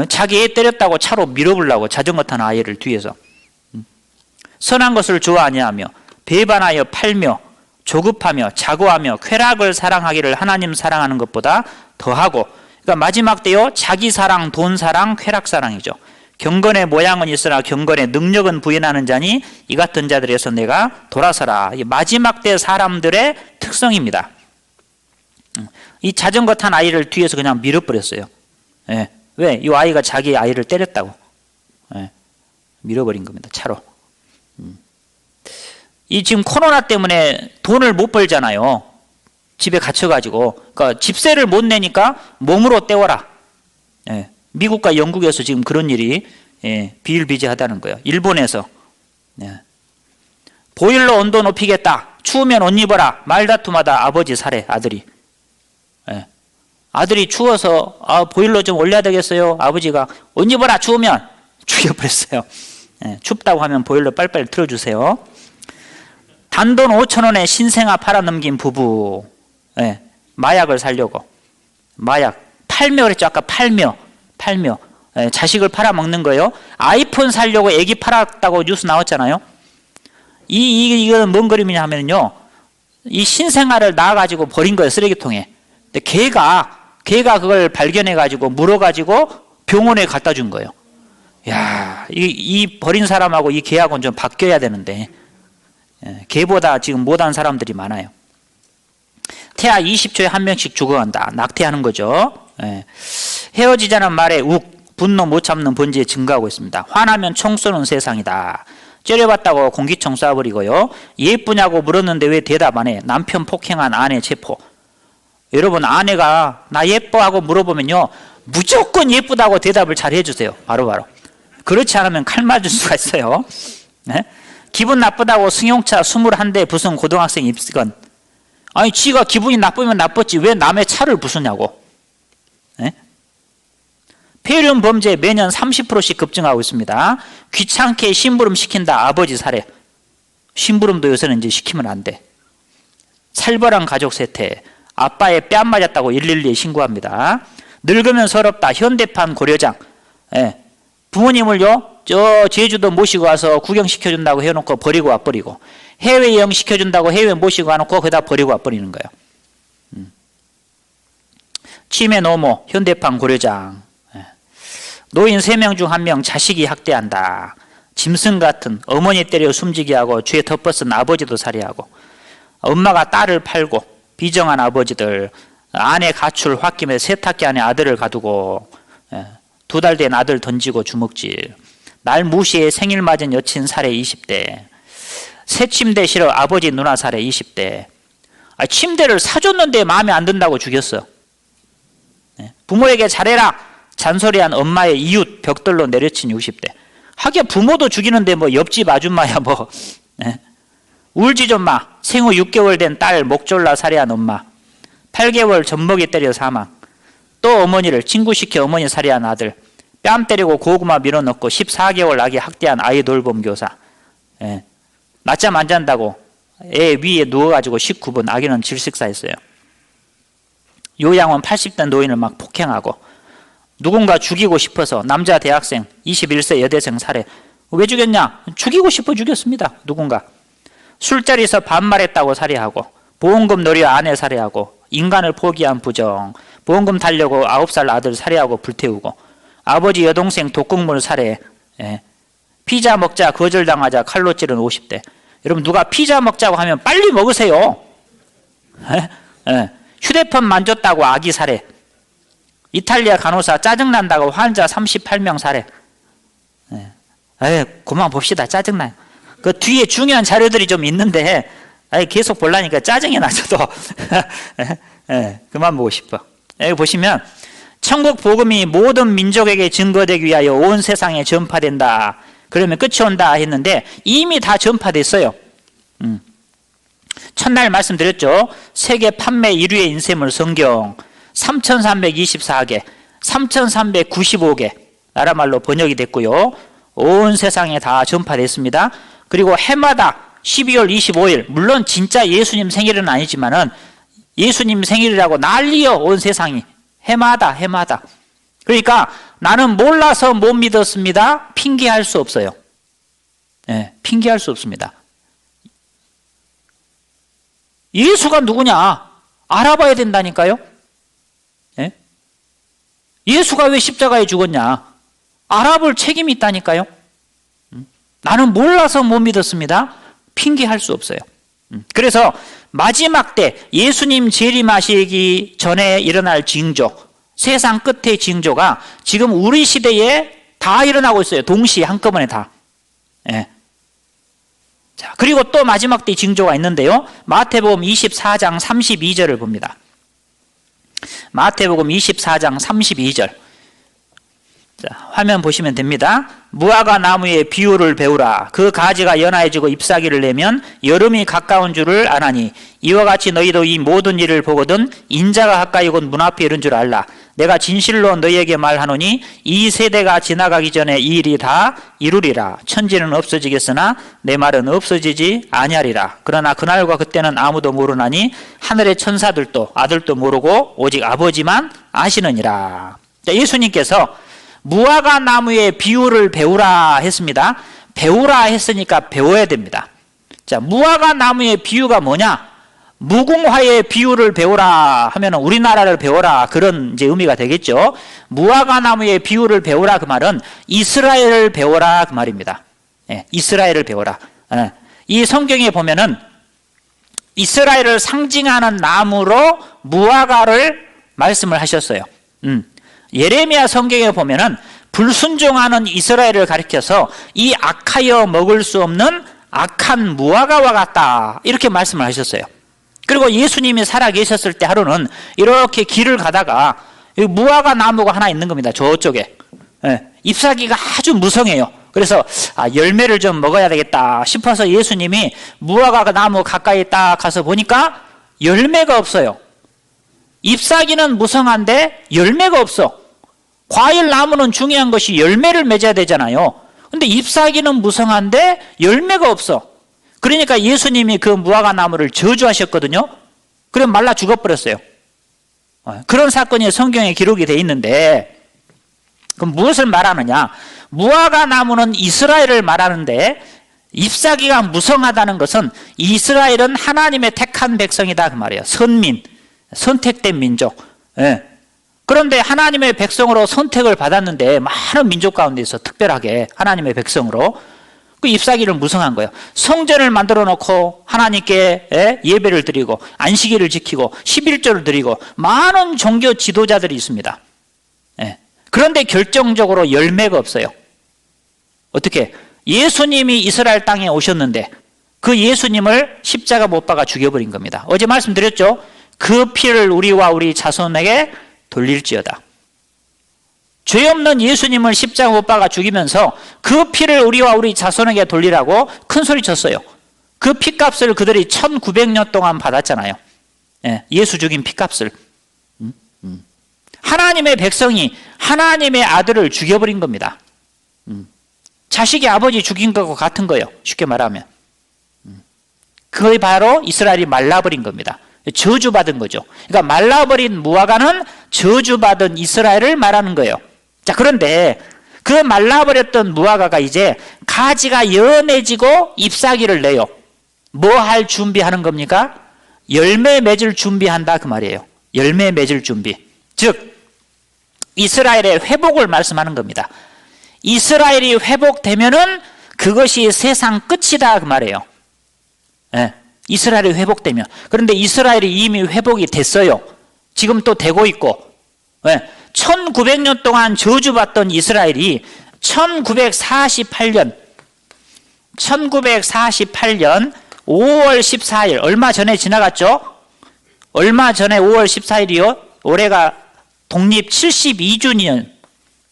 자기 애 때렸다고 차로 밀어보려고 자전거 탄 아이를 뒤에서. 선한 것을 좋아하냐며 배반하여 팔며 조급하며 자고하며 쾌락을 사랑하기를 하나님 사랑하는 것보다 더하고. 그러니까 마지막 때요 자기 사랑, 돈 사랑, 쾌락 사랑이죠. 경건의 모양은 있으나 경건의 능력은 부인하는 자니 이 같은 자들에서 내가 돌아서라. 마지막 때 사람들의 특성입니다. 이 자전거 탄 아이를 뒤에서 그냥 밀어버렸어요. 예. 왜? 이 아이가 자기 아이를 때렸다고. 예. 밀어버린 겁니다. 차로. 이 지금 코로나 때문에 돈을 못 벌잖아요. 집에 갇혀가지고. 그러니까 집세를 못 내니까 몸으로 때워라. 예. 미국과 영국에서 지금 그런 일이 비일비재하다는 거예요. 일본에서. 예. 보일러 온도 높이겠다. 추우면 옷 입어라. 말다툼하다 아버지 살해 아들이. 예. 아들이 추워서 보일러 좀 올려야 되겠어요. 아버지가 옷 입어라 추우면 죽여버렸어요. 예. 춥다고 하면 보일러 빨리빨리 틀어주세요. 단돈 5,000원에 신생아 팔아넘긴 부부. 예. 마약을 살려고. 마약. 팔며 그랬죠. 아까 팔며. 예. 자식을 팔아먹는 거예요. 아이폰 살려고 애기 팔았다고 뉴스 나왔잖아요. 이거는 뭔 그림이냐 하면요. 이 신생아를 낳아가지고 버린 거예요. 쓰레기통에. 근데 걔가 그걸 발견해가지고 물어가지고 병원에 갖다 준 거예요. 야, 이 버린 사람하고 이 걔하고는 좀 바뀌어야 되는데, 걔보다 지금 못한 사람들이 많아요. 태아 20초에 한 명씩 죽어간다. 낙태하는 거죠. 헤어지자는 말에 분노 못 참는 번지에 증가하고 있습니다. 화나면 총 쏘는 세상이다. 째려봤다고 공기총 쏴버리고요. 예쁘냐고 물었는데 왜 대답 안 해? 남편 폭행한 아내 체포. 여러분 아내가 나 예뻐하고 물어보면요 무조건 예쁘다고 대답을 잘 해주세요. 바로바로. 그렇지 않으면 칼 맞을 수가 있어요. 네? 기분 나쁘다고 승용차 21대 부순 고등학생 입건. 아니 지가 기분이 나쁘면 나빴지 왜 남의 차를 부수냐고. 네? 폐륜 범죄 매년 30%씩 급증하고 있습니다. 귀찮게 심부름 시킨다 아버지 살해. 심부름도 요새는 이제 시키면 안 돼. 살벌한 가족 세태. 아빠의 뺨 맞았다고 112에 신고합니다. 늙으면 서럽다. 현대판 고려장. 예. 부모님을요 저 제주도 모시고 와서 구경시켜준다고 해놓고 버리고 와버리고, 해외여행 시켜준다고 해외 모시고 와놓고 거기다 버리고 와버리는 거예요. 치매 노모 현대판 고려장. 예. 노인 3명 중 1명 자식이 학대한다. 짐승 같은 어머니 때려 숨지게 하고 죄 덮어쓴 아버지도 살해하고, 엄마가 딸을 팔고 비정한 아버지들, 아내 가출 홧김에 세탁기 안에 아들을 가두고 2달 된 아들 던지고 주먹질, 날 무시해 생일 맞은 여친 살해 20대, 새 침대 싫어 아버지 누나 살해 20대. 침대를 사줬는데 마음에 안 든다고 죽였어. 부모에게 잘해라 잔소리한 엄마의 이웃 벽돌로 내려친 60대. 하기야 부모도 죽이는데 뭐 옆집 아줌마야 뭐. 울지 좀 마. 생후 6개월 된 딸 목 졸라 살해한 엄마. 8개월 젖먹이 때려 사망. 또 어머니를 친구시켜 어머니 살해한 아들. 뺨 때리고 고구마 밀어넣고 14개월 아기 학대한 아이 돌봄 교사. 낮잠 안 잔다고 애 위에 누워가지고 19분 아기는 질식사했어요. 요양원 80대 노인을 막 폭행하고, 누군가 죽이고 싶어서 남자 대학생 21세 여대생 살해. 왜 죽였냐? 죽이고 싶어 죽였습니다. 누군가. 술자리에서 반말했다고 살해하고, 보험금 노려 아내 살해하고, 인간을 포기한 부정, 보험금 달려고 9살 아들 살해하고 불태우고, 아버지 여동생 독극물 살해, 피자 먹자 거절당하자 칼로 찌른 50대. 여러분 누가 피자 먹자고 하면 빨리 먹으세요. 휴대폰 만졌다고 아기 살해. 이탈리아 간호사 짜증난다고 환자 38명 살해. 그만 봅시다. 짜증나요. 그 뒤에 중요한 자료들이 좀 있는데 아니, 계속 보려니까 짜증이 나서도 그만 보고 싶어. 여기 보시면 천국 복음이 모든 민족에게 증거되기 위하여 온 세상에 전파된다. 그러면 끝이 온다 했는데 이미 다 전파됐어요. 첫날 말씀드렸죠. 세계 판매 1위의 인쇄물 성경 3,324개, 3,395개 나라말로 번역이 됐고요. 온 세상에 다 전파됐습니다. 그리고 해마다 12월 25일, 물론 진짜 예수님 생일은 아니지만은 예수님 생일이라고 난리요, 온 세상이. 해마다. 그러니까 나는 몰라서 못 믿었습니다. 핑계할 수 없어요. 핑계할 수 없습니다. 예수가 누구냐? 알아봐야 된다니까요. 예수가 왜 십자가에 죽었냐? 알아볼 책임이 있다니까요. 나는 몰라서 못 믿었습니다. 핑계할 수 없어요. 그래서 마지막 때 예수님 재림하시기 전에 일어날 징조, 세상 끝의 징조가 지금 우리 시대에 다 일어나고 있어요. 동시에 한꺼번에 다. 자, 그리고 또 마지막 때 징조가 있는데요. 마태복음 24장 32절을 봅니다. 마태복음 24장 32절. 자, 화면 보시면 됩니다. 무화과 나무의 비유를 배우라. 그 가지가 연하여지고 잎사귀를 내면 여름이 가까운 줄을 아나니 이와 같이 너희도 이 모든 일을 보거든 인자가 가까이 곧 문 앞에 이른 줄 알라. 내가 진실로 너희에게 말하노니 이 세대가 지나가기 전에 이 일이 다 이루리라. 천지는 없어지겠으나 내 말은 없어지지 아니하리라. 그러나 그날과 그때는 아무도 모르나니 하늘의 천사들도 아들도 모르고 오직 아버지만 아시느니라. 자, 예수님께서 무화과 나무의 비유를 배우라 했습니다. 배우라 했으니까 배워야 됩니다. 자, 무화과 나무의 비유가 뭐냐? 무궁화의 비유를 배우라 하면 우리나라를 배워라, 그런 이제 의미가 되겠죠. 무화과 나무의 비유를 배우라 그 말은 이스라엘을 배워라 그 말입니다. 이스라엘을 배워라. 이 성경에 보면은 이스라엘을 상징하는 나무로 무화과를 말씀을 하셨어요. 예레미야 성경에 보면은 불순종하는 이스라엘을 가리켜서 이 악하여 먹을 수 없는 악한 무화과와 같다, 이렇게 말씀을 하셨어요. 그리고 예수님이 살아 계셨을 때 하루는 이렇게 길을 가다가 무화과 나무가 하나 있는 겁니다. 저쪽에. 잎사귀가 아주 무성해요. 그래서 열매를 좀 먹어야 되겠다 싶어서 예수님이 무화과 나무 가까이 딱 가서 보니까 열매가 없어요. 잎사귀는 무성한데 열매가 없어. 과일 나무는 중요한 것이 열매를 맺어야 되잖아요. 근데 잎사귀는 무성한데 열매가 없어. 그러니까 예수님이 그 무화과 나무를 저주하셨거든요. 그럼 말라 죽어버렸어요. 그런 사건이 성경에 기록이 되어 있는데, 그럼 무엇을 말하느냐? 무화과 나무는 이스라엘을 말하는데 잎사귀가 무성하다는 것은 이스라엘은 하나님의 택한 백성이다 그 말이에요. 선민, 선택된 민족. 그런데 하나님의 백성으로 선택을 받았는데 많은 민족 가운데서 특별하게 하나님의 백성으로 그 잎사귀를 무성한 거예요. 성전을 만들어 놓고 하나님께 예배를 드리고 안식일을 지키고 11조를 드리고 많은 종교 지도자들이 있습니다. 그런데 결정적으로 열매가 없어요. 어떻게? 예수님이 이스라엘 땅에 오셨는데 그 예수님을 십자가 못 박아 죽여버린 겁니다. 어제 말씀드렸죠? 그 피를 우리와 우리 자손에게 돌릴지어다. 죄 없는 예수님을 십자가 못 박아 죽이면서 그 피를 우리와 우리 자손에게 돌리라고 큰 소리 쳤어요. 그 피값을 그들이 1900년 동안 받았잖아요. 예수 죽인 피값을. 하나님의 백성이 하나님의 아들을 죽여버린 겁니다. 자식이 아버지 죽인 것과 같은 거예요. 쉽게 말하면. 그게 바로 이스라엘이 말라버린 겁니다. 저주받은 거죠. 그러니까 말라버린 무화과는 저주받은 이스라엘을 말하는 거예요. 자, 그런데 그 말라버렸던 무화과가 이제 가지가 연해지고 잎사귀를 내요. 뭐 할 준비하는 겁니까? 열매 맺을 준비한다 그 말이에요. 열매 맺을 준비. 즉 이스라엘의 회복을 말씀하는 겁니다. 이스라엘이 회복되면은 그것이 세상 끝이다 그 말이에요. 이스라엘이 회복되면. 그런데 이스라엘이 이미 회복이 됐어요. 지금 또 되고 있고. 1900년 동안 저주받던 이스라엘이 1948년 5월 14일 얼마 전에 지나갔죠? 얼마 전에 5월 14일이요. 올해가 독립 72주년.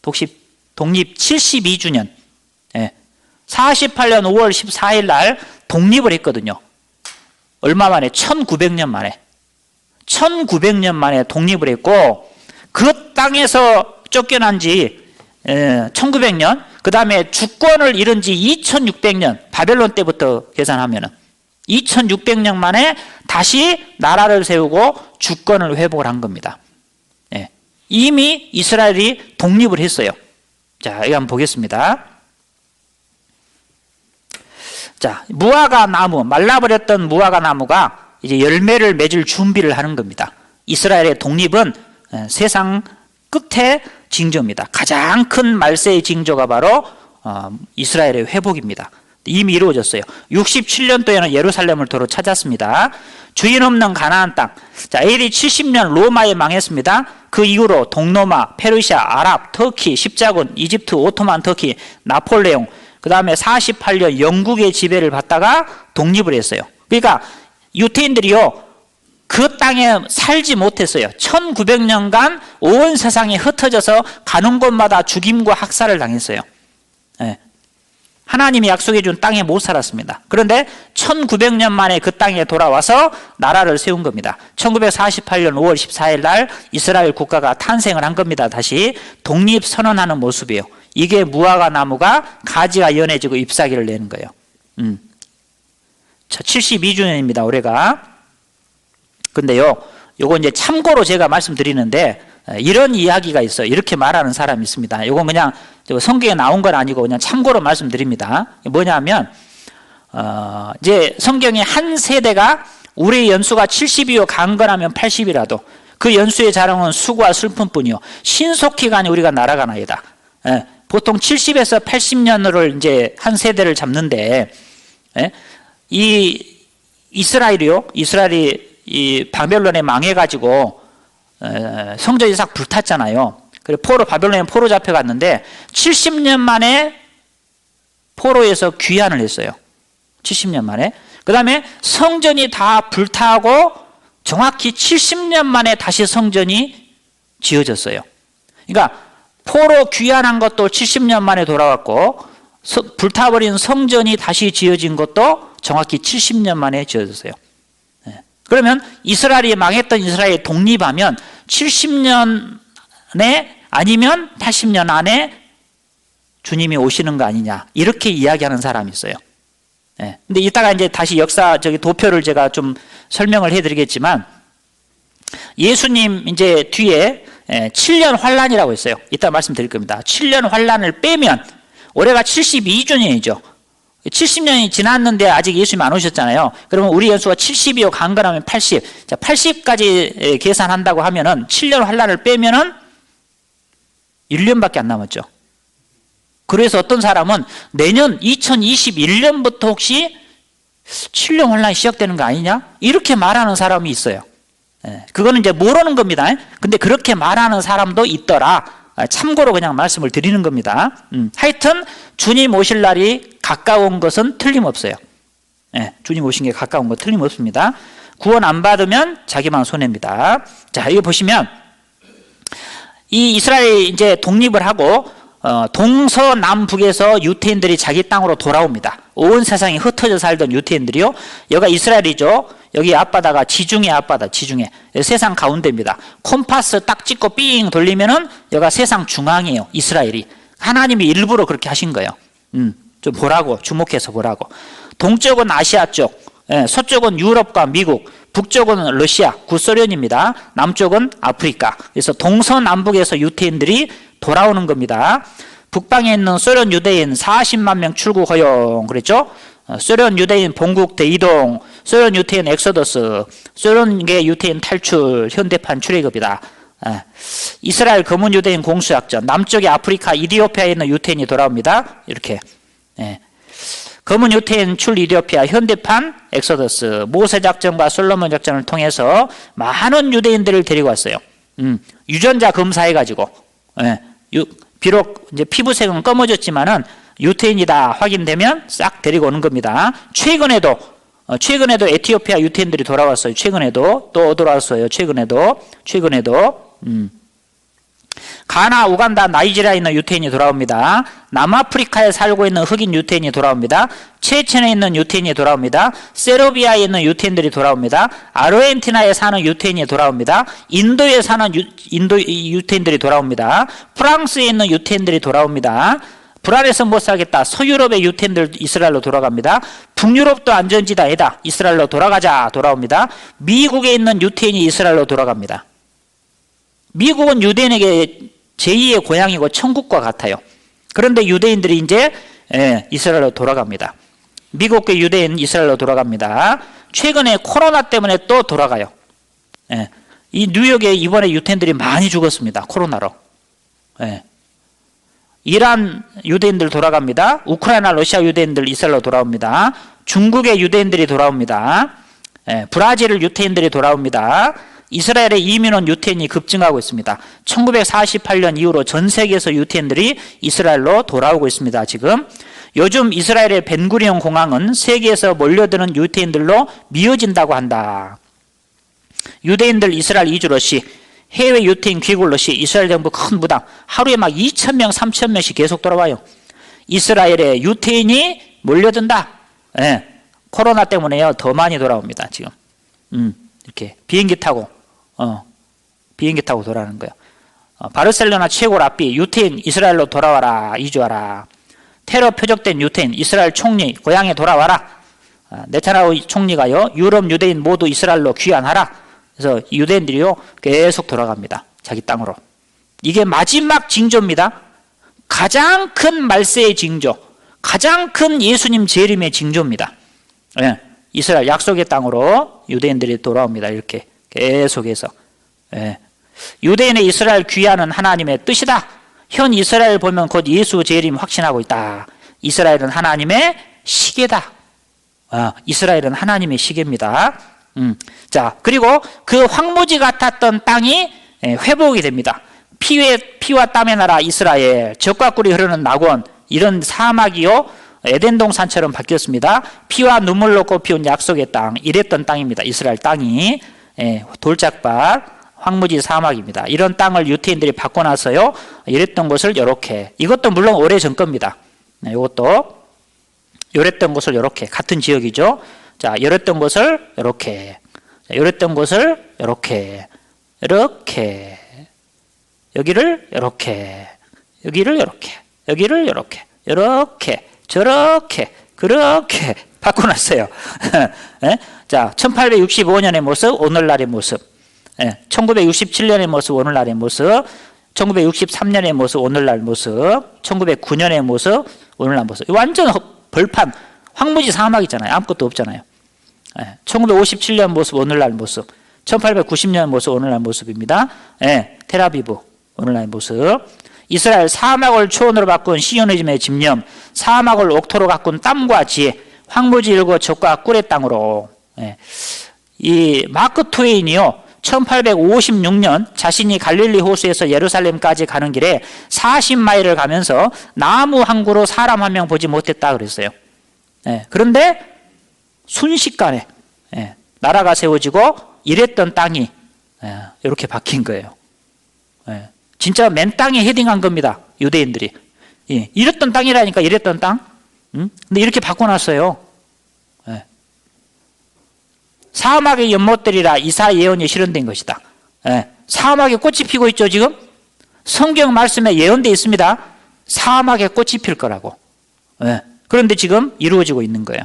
독립 72주년. 예. 48년 5월 14일 날 독립을 했거든요. 얼마 만에? 1900년 만에. 1900년 만에 독립을 했고 그 땅에서 쫓겨난 지 1900년, 그 다음에 주권을 잃은 지 2600년, 바벨론 때부터 계산하면은 2600년 만에 다시 나라를 세우고 주권을 회복을 한 겁니다. 예. 이미 이스라엘이 독립을 했어요. 자, 이거 한번 보겠습니다. 자, 무화과 나무, 말라버렸던 무화과 나무가 이제 열매를 맺을 준비를 하는 겁니다. 이스라엘의 독립은 세상 끝의 징조입니다. 가장 큰 말세의 징조가 바로 이스라엘의 회복입니다. 이미 이루어졌어요. 67년도에는 예루살렘을 도로 찾았습니다. 주인 없는 가나안 땅. 자, AD 70년 로마에 망했습니다. 그 이후로 동로마, 페르시아, 아랍, 터키, 십자군, 이집트, 오토만 터키, 나폴레옹, 그 다음에 48년 영국의 지배를 받다가 독립을 했어요. 그러니까 유태인들이요, 그 땅에 살지 못했어요. 1900년간 온 세상에 흩어져서 가는 곳마다 죽임과 학살을 당했어요. 예. 하나님이 약속해 준 땅에 못 살았습니다. 그런데 1900년 만에 그 땅에 돌아와서 나라를 세운 겁니다. 1948년 5월 14일 날 이스라엘 국가가 탄생을 한 겁니다. 다시 독립 선언하는 모습이에요. 이게 무화과 나무가 가지가 연해지고 잎사귀를 내는 거예요. 72주년입니다. 올해가. 근데요, 요거 이제 참고로 제가 말씀드리는데 이런 이야기가 있어요. 이렇게 말하는 사람이 있습니다. 요건 그냥 성경에 나온 건 아니고 그냥 참고로 말씀드립니다. 뭐냐면 이제 성경의 한 세대가 우리의 연수가 70이요 강건하면 80이라도 그 연수의 자랑은 수고와 슬픔뿐이요 신속히 가니 우리가 날아가나이다. 예, 보통 70에서 80년을 이제 한 세대를 잡는데 이 이스라엘이 이 바벨론에 망해가지고 성전이 싹 불탔잖아요. 그래서 바벨론에 포로 잡혀갔는데 70년 만에 포로에서 귀환을 했어요. 70년 만에. 그 다음에 성전이 다 불타고 정확히 70년 만에 다시 성전이 지어졌어요. 그러니까 포로 귀환한 것도 70년 만에 돌아왔고 불타버린 성전이 다시 지어진 것도 정확히 70년 만에 지어졌어요. 그러면 이스라엘이 망했던 이스라엘이 독립하면 70년에 아니면 80년 안에 주님이 오시는 거 아니냐 이렇게 이야기하는 사람이 있어요. 근데 이따가 이제 다시 도표를 제가 좀 설명을 해드리겠지만 예수님 이제 뒤에 7년 환란이라고 했어요. 이따 말씀드릴 겁니다. 7년 환란을 빼면 올해가 72주년이죠. 70년이 지났는데 아직 예수님 안 오셨잖아요. 그러면 우리 연수가 70이요 강건하면 80. 자, 80까지 계산한다고 하면은 7년 환란을 빼면은 1년밖에 안 남았죠. 그래서 어떤 사람은 내년 2021년부터 혹시 7년 환란이 시작되는 거 아니냐? 이렇게 말하는 사람이 있어요. 그거는 이제 모르는 겁니다. 근데 그렇게 말하는 사람도 있더라. 참고로 그냥 말씀을 드리는 겁니다. 하여튼 주님 오실 날이 가까운 것은 틀림없어요. 주님 오신 게 가까운 거 틀림없습니다. 구원 안 받으면 자기만 손해입니다. 자, 이거 보시면 이 이스라엘이 이제 독립을 하고 동서남북에서 유태인들이 자기 땅으로 돌아옵니다. 온 세상에 흩어져 살던 유태인들이요. 여기가 이스라엘이죠. 여기 앞바다가 지중해 앞바다, 지중해. 세상 가운데입니다. 콤파스 딱 찍고 삥 돌리면은 여기가 세상 중앙이에요. 이스라엘이. 하나님이 일부러 그렇게 하신 거예요. 좀 보라고, 주목해서 보라고. 동쪽은 아시아 쪽, 서쪽은 유럽과 미국, 북쪽은 러시아, 구소련입니다. 남쪽은 아프리카. 그래서 동서남북에서 유태인들이 돌아오는 겁니다. 북방에 있는 소련 유대인 40만 명 출국 허용 그랬죠? 소련 유대인 본국 대이동, 소련 유태인 엑소더스, 소련계 유태인 탈출, 현대판 출애굽이다. 이스라엘 검은 유대인 공수작전, 남쪽에 아프리카 이디오피아에 있는 유태인이 돌아옵니다. 이렇게. 검은 유태인 출 이디오피아, 현대판 엑소더스, 모세작전과 솔로몬 작전을 통해서 많은 유대인들을 데리고 왔어요. 유전자 검사해가지고. 비록 이제 피부색은 검어졌지만은 유태인이다 확인되면 싹 데리고 오는 겁니다. 최근에도 최근에도 에티오피아 유태인들이 돌아왔어요. 최근에도 또 돌아왔어요. 최근에도 가나, 우간다, 나이지리아에 있는 유태인이 돌아옵니다. 남아프리카에 살고 있는 흑인 유태인이 돌아옵니다. 체첸에 있는 유태인이 돌아옵니다. 세르비아에 있는 유태인들이 돌아옵니다. 아르헨티나에 사는 유태인이 돌아옵니다. 인도에 사는 유태인들이 돌아옵니다. 프랑스에 있는 유태인들이 돌아옵니다. 불안해서 못 살겠다. 서유럽의 유태인들 이스라엘로 돌아갑니다. 북유럽도 안전지대 아니다. 이스라엘로 돌아옵니다. 미국에 있는 유태인이 이스라엘로 돌아갑니다. 미국은 유대인에게 제2의 고향이고 천국과 같아요. 그런데 유대인들이 이제 이스라엘로 돌아갑니다. 미국계 유대인 이스라엘로 돌아갑니다. 최근에 코로나 때문에 또 돌아가요. 이 뉴욕에 이번에 유태인들이 많이 죽었습니다. 코로나로. 이란 유대인들 돌아갑니다. 우크라이나, 러시아 유대인들 이스라엘로 돌아옵니다. 중국의 유대인들이 돌아옵니다. 브라질 유태인들이 돌아옵니다. 이스라엘의 이민 온 유태인이 급증하고 있습니다. 1948년 이후로 전 세계에서 유태인들이 이스라엘로 돌아오고 있습니다. 지금 요즘 이스라엘의 벤구리온 공항은 세계에서 몰려드는 유태인들로 미어진다고 한다. 유대인들 이스라엘 이주 러시, 해외 유태인 귀국 러시, 이스라엘 정부 큰 부담, 하루에 막 2,000명, 3,000명씩 계속 돌아와요. 이스라엘에 유태인이 몰려든다. 코로나 때문에요. 더 많이 돌아옵니다. 지금 이렇게 비행기 타고 돌아가는 거예요. 바르셀로나 최고 랍비, 유태인 이스라엘로 돌아와라, 이주하라. 테러 표적된 유태인, 이스라엘 총리 고향에 돌아와라. 네타냐후 총리가요, 유럽 유대인 모두 이스라엘로 귀환하라. 그래서 유대인들이요 계속 돌아갑니다. 자기 땅으로. 이게 마지막 징조입니다. 가장 큰 말세의 징조, 가장 큰 예수님 재림의 징조입니다. 이스라엘 약속의 땅으로 유대인들이 돌아옵니다. 이렇게 계속해서. 유대인의 이스라엘 귀환은 하나님의 뜻이다. 현 이스라엘 보면 곧 예수 재림 확신하고 있다. 이스라엘은 하나님의 시계다. 이스라엘은 하나님의 시계입니다. 자, 그리고 그 황무지 같았던 땅이 회복이 됩니다. 피와 땀의 나라 이스라엘, 젖과 꿀이 흐르는 낙원, 이런 사막이요 에덴 동산처럼 바뀌었습니다. 피와 눈물로 꽃피운 약속의 땅, 이랬던 땅입니다. 이스라엘 땅이 돌짝밭, 황무지 사막입니다. 이런 땅을 유태인들이 바꿔놨어요. 이랬던 곳을 이렇게, 이것도 물론 오래전 겁니다. 이것도 이랬던 곳을 이렇게, 같은 지역이죠. 자, 이랬던 곳을 이렇게, 이랬던 곳을 이렇게, 여기를 이렇게, 여기를 이렇게, 여기를 이렇게, 저렇게, 그렇게 바꿔놨어요. 자, 1865년의 모습, 오늘날의 모습. 1967년의 모습, 오늘날의 모습. 1963년의 모습, 오늘날 모습. 1909년의 모습, 오늘날 모습. 완전 벌판, 황무지 사막이잖아요. 아무것도 없잖아요. 1957년 모습, 오늘날 모습. 1890년 모습, 오늘날 모습입니다. 텔아비브, 오늘날 모습. 이스라엘 사막을 초원으로 바꾼 시오니즘의 집념, 사막을 옥토로 가꾼 땀과 지혜, 황무지 일고 젖과 꿀의 땅으로. 이 마크 트웨인이요, 1856년 자신이 갈릴리 호수에서 예루살렘까지 가는 길에 40마일을 가면서 나무 한 그루 사람 한 명 보지 못했다 그랬어요. 그런데 순식간에 나라가 세워지고 이랬던 땅이 이렇게 바뀐 거예요. 진짜 맨 땅에 헤딩한 겁니다. 유대인들이. 이랬던 땅이라니까, 이랬던 땅. 근데 이렇게 바꿔놨어요. 사막의 연못들이라 이사 예언이 실현된 것이다. 사막에 꽃이 피고 있죠, 지금? 성경 말씀에 예언되어 있습니다. 사막에 꽃이 필 거라고. 그런데 지금 이루어지고 있는 거예요.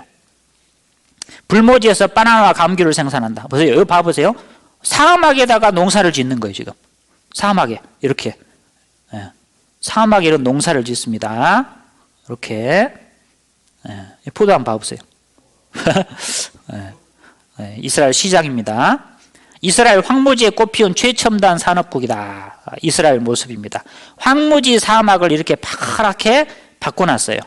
불모지에서 바나나와 감귤을 생산한다. 보세요. 여기 봐보세요. 사막에다가 농사를 짓는 거예요, 지금. 사막에 이렇게 사막에 이런 농사를 짓습니다. 이렇게 포도 한번 봐보세요. 이스라엘 시장입니다. 이스라엘 황무지에 꽃피운 최첨단 산업국이다. 이스라엘 모습입니다. 황무지 사막을 이렇게 파랗게 바꿔놨어요.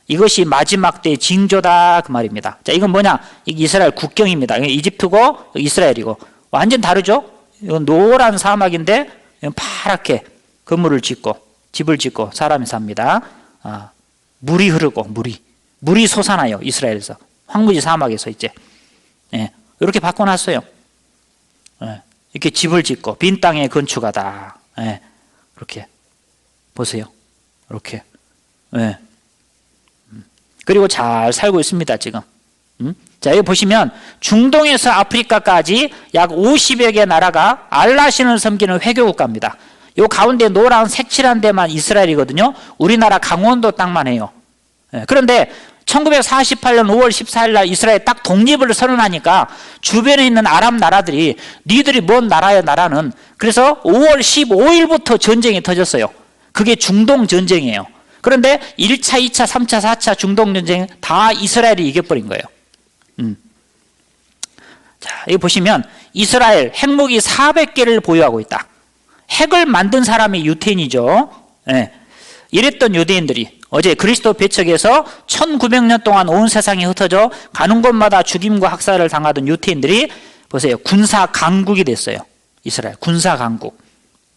이것이 마지막 때의 징조다 그 말입니다. 자, 이건 뭐냐? 이게 이스라엘 국경입니다. 이게 이집트고 이스라엘이고 완전 다르죠? 이건 노란 사막인데 파랗게 건물을 짓고 집을 짓고 사람이 삽니다. 물이 흐르고 물이 솟아나요. 이스라엘에서 황무지 사막에서 이제. 예, 이렇게 바꿔놨어요. 예, 이렇게 집을 짓고 빈 땅에 건축하다. 예, 이렇게 보세요. 이렇게. 예. 그리고 잘 살고 있습니다, 지금. 자, 여기 보시면 중동에서 아프리카까지 약 50여 개 나라가 알라신을 섬기는 회교국가입니다. 요 가운데 노란 색칠한 데만 이스라엘이거든요. 우리나라 강원도 땅만 해요. 예, 그런데 1948년 5월 14일 날 이스라엘 딱 독립을 선언하니까 주변에 있는 아랍 나라들이 니들이 뭔 나라야 나라는, 그래서 5월 15일부터 전쟁이 터졌어요. 그게 중동 전쟁이에요. 그런데 1차, 2차, 3차, 4차 중동 전쟁 다 이스라엘이 이겨버린 거예요. 자, 여기 보시면 이스라엘 핵무기 400개를 보유하고 있다. 핵을 만든 사람이 유태인이죠. 예. 이랬던 유대인들이 어제 그리스도 배척에서 1900년 동안 온 세상에 흩어져 가는 곳마다 죽임과 학살을 당하던 유태인들이 보세요. 군사 강국이 됐어요. 이스라엘 군사 강국.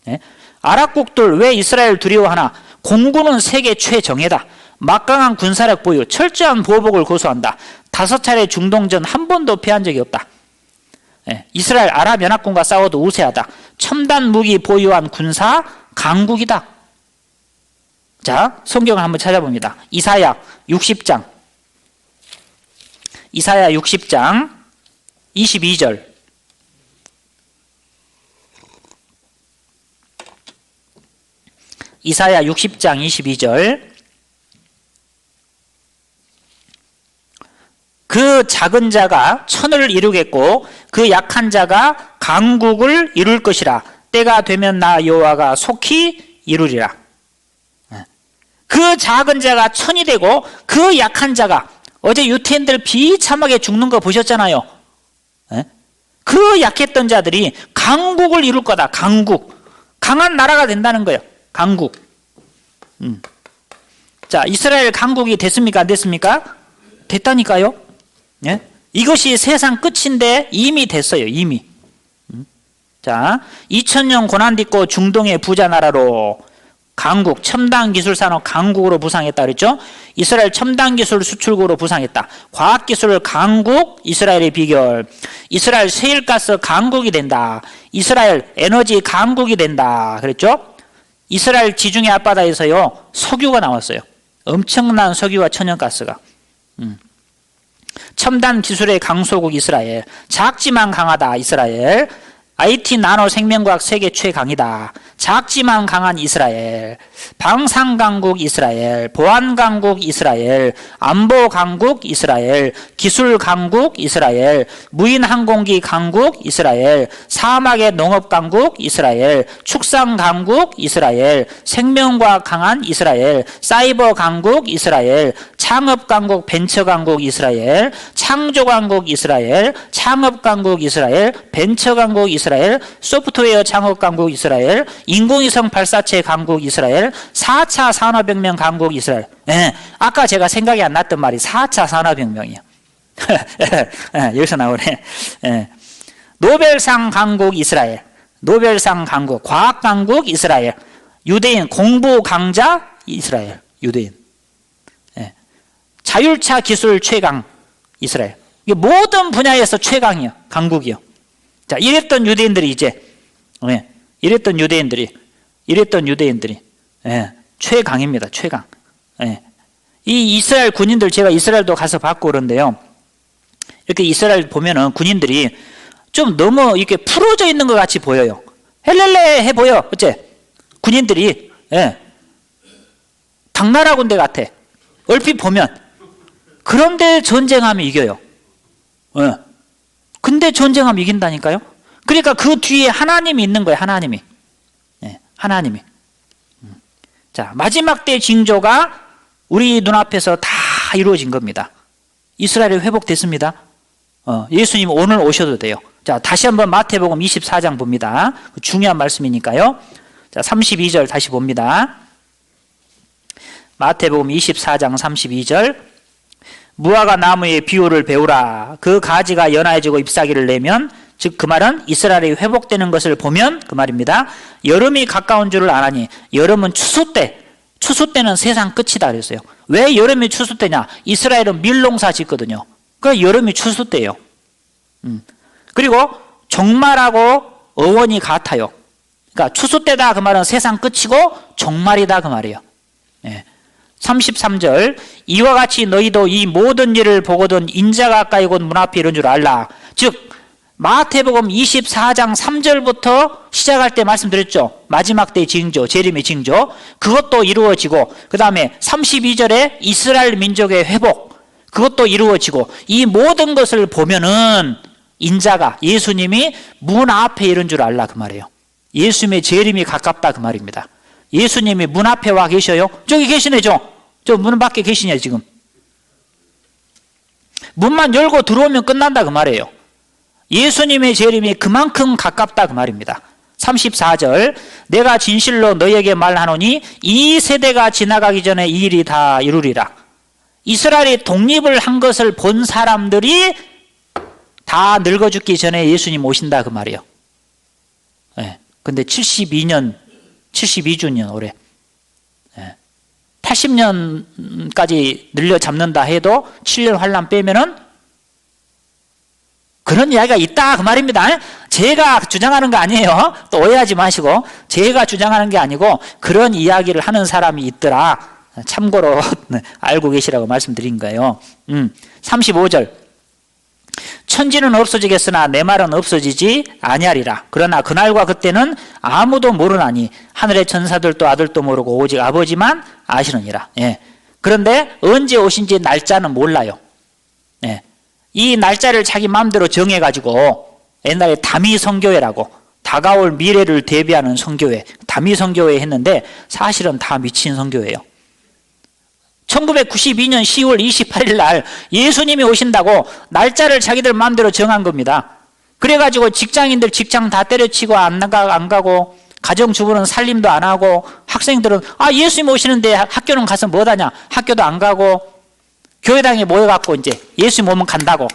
예. 아랍국들 왜 이스라엘 두려워하나? 공군은 세계 최정예다. 막강한 군사력 보유, 철저한 보복을 고수한다. 5차례 중동전 한 번도 패한 적이 없다. 예, 이스라엘 아랍연합군과 싸워도 우세하다. 첨단 무기 보유한 군사 강국이다. 자, 성경을 한번 찾아봅니다. 이사야 60장 22절. 이사야 60장 22절. 그 작은 자가 천을 이루겠고 그 약한 자가 강국을 이룰 것이라. 때가 되면 나 여호와가 속히 이루리라. 그 작은 자가 천이 되고 그 약한 자가, 어제 유태인들 비참하게 죽는 거 보셨잖아요. 그 약했던 자들이 강국을 이룰 거다. 강국. 강한 나라가 된다는 거예요. 강국. 자, 이스라엘 강국이 됐습니까? 안 됐습니까? 됐다니까요. 예? 이것이 세상 끝인데 이미 됐어요. 이미. 자, 2000년 고난딛고 중동의 부자 나라로 강국, 첨단 기술 산업 강국으로 부상했다 그랬죠. 이스라엘 첨단 기술 수출국으로 부상했다. 과학기술 강국, 이스라엘의 비결. 이스라엘 세일가스 강국이 된다. 이스라엘 에너지 강국이 된다 그랬죠. 이스라엘 지중해 앞바다에서요 석유가 나왔어요. 엄청난 석유와 천연가스가. 첨단 기술의 강소국 이스라엘. 작지만 강하다 이스라엘. IT 나노 생명과학 세계 최강이다. 작지만 강한 이스라엘. 방산강국 이스라엘. 보안강국 이스라엘. 안보강국 이스라엘. 기술강국 이스라엘. 무인항공기 강국 이스라엘. 사막의 농업강국 이스라엘. 축산강국 이스라엘. 생명과학 강한 이스라엘. 사이버강국 이스라엘. 창업강국 벤처강국 이스라엘. 창조강국 이스라엘. 창업강국 이스라엘. 벤처강국 이스라엘. 소프트웨어 창업강국 이스라엘. 인공위성 발사체 강국 이스라엘. 4차 산업혁명 강국 이스라엘. 예, 아까 제가 생각이 안 났던 말이 4차 산업혁명이에요. 여기서 나오네. 예. 노벨상 강국 이스라엘. 노벨상 강국. 과학 강국 이스라엘. 유대인 공부 강자 이스라엘. 유대인. 예. 자율차 기술 최강 이스라엘. 이게 모든 분야에서 최강이요. 강국이요. 자, 이랬던 유대인들이 이제, 예, 이랬던 유대인들이, 예, 최강입니다. 최강. 예. 이 이스라엘 군인들, 제가 이스라엘도 가서 봤고 그런데요. 이렇게 이스라엘 보면은 군인들이 좀 너무 이렇게 풀어져 있는 것 같이 보여요. 헬렐레 해 보여. 어째? 군인들이, 예, 당나라 군대 같아. 얼핏 보면. 그런데 전쟁하면 이겨요. 예. 근데 전쟁하면 이긴다니까요. 그러니까 그 뒤에 하나님이 있는 거예요. 하나님이. 네, 하나님이. 자, 마지막 때 징조가 우리 눈앞에서 다 이루어진 겁니다. 이스라엘이 회복됐습니다. 예수님 오늘 오셔도 돼요. 자, 다시 한번 마태복음 24장 봅니다. 중요한 말씀이니까요. 자, 32절 다시 봅니다. 마태복음 24장 32절. 무화과 나무의 비유를 배우라. 그 가지가 연화해지고 잎사귀를 내면, 즉 그 말은 이스라엘이 회복되는 것을 보면 그 말입니다. 여름이 가까운 줄을 아나니. 여름은 추수 때. 추수 때는 세상 끝이다 그랬어요. 왜 여름이 추수 때냐? 이스라엘은 밀농사 짓거든요. 그 여름이 추수 때예요. 그리고 종말하고 어원이 같아요. 그러니까 추수 때다 그 말은 세상 끝이고 종말이다 그 말이에요. 예. 33절 이와 같이 너희도 이 모든 일을 보거든 인자가 가까이 곧 문 앞에 이른 줄 알라. 즉 마태복음 24장 3절부터 시작할 때 말씀드렸죠. 마지막 때의 징조, 재림의 징조. 그것도 이루어지고 그 다음에 32절에 이스라엘 민족의 회복, 그것도 이루어지고 이 모든 것을 보면은 인자가, 예수님이 문 앞에 이른 줄 알라 그 말이에요. 예수님의 재림이 가깝다 그 말입니다. 예수님이 문 앞에 와 계셔요. 저기 계시네. 저 문 밖에 계시냐 지금. 문만 열고 들어오면 끝난다 그 말이에요. 예수님의 재림이 그만큼 가깝다 그 말입니다. 34절 내가 진실로 너희에게 말하노니 이 세대가 지나가기 전에 이 일이 다 이루리라. 이스라엘이 독립을 한 것을 본 사람들이 다 늙어 죽기 전에 예수님 오신다 그 말이에요. 예. 근데 72주년 올해. 예. 80년까지 늘려 잡는다 해도 7년 환란 빼면은 그런 이야기가 있다 그 말입니다. 제가 주장하는 거 아니에요. 또 오해하지 마시고 제가 주장하는 게 아니고 그런 이야기를 하는 사람이 있더라. 참고로 알고 계시라고 말씀드린 거예요. 35절 천지는 없어지겠으나 내 말은 없어지지 아니하리라. 그러나 그날과 그때는 아무도 모르나니 하늘의 천사들도 아들도 모르고 오직 아버지만 아시느니라. 예. 그런데 언제 오신지 날짜는 몰라요. 예. 이 날짜를 자기 마음대로 정해가지고 옛날에 다미성교회라고 다가올 미래를 대비하는 성교회, 다미성교회 했는데 사실은 다 미친 성교회예요. 1992년 10월 28일 날 예수님이 오신다고 날짜를 자기들 마음대로 정한 겁니다. 그래가지고 직장인들 직장 다 때려치고 안 가고 가정주부는 살림도 안 하고 학생들은 예수님 오시는데 학교는 가서 뭐하냐 학교도 안 가고 교회당에 모여갖고 이제 예수님 오면 간다고.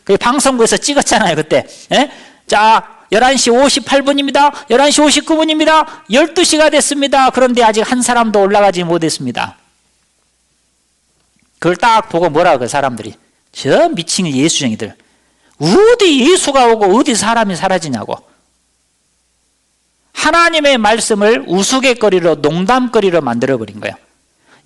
그 방송국에서 찍었잖아요 그때. 예? 자 11시 58분입니다. 11시 59분입니다. 12시가 됐습니다. 그런데 아직 한 사람도 올라가지 못했습니다. 그걸 딱 보고 뭐라고 그 사람들이. 저 미친 예수쟁이들. 어디 예수가 오고 어디 사람이 사라지냐고. 하나님의 말씀을 우스갯거리로 농담거리로 만들어버린 거예요.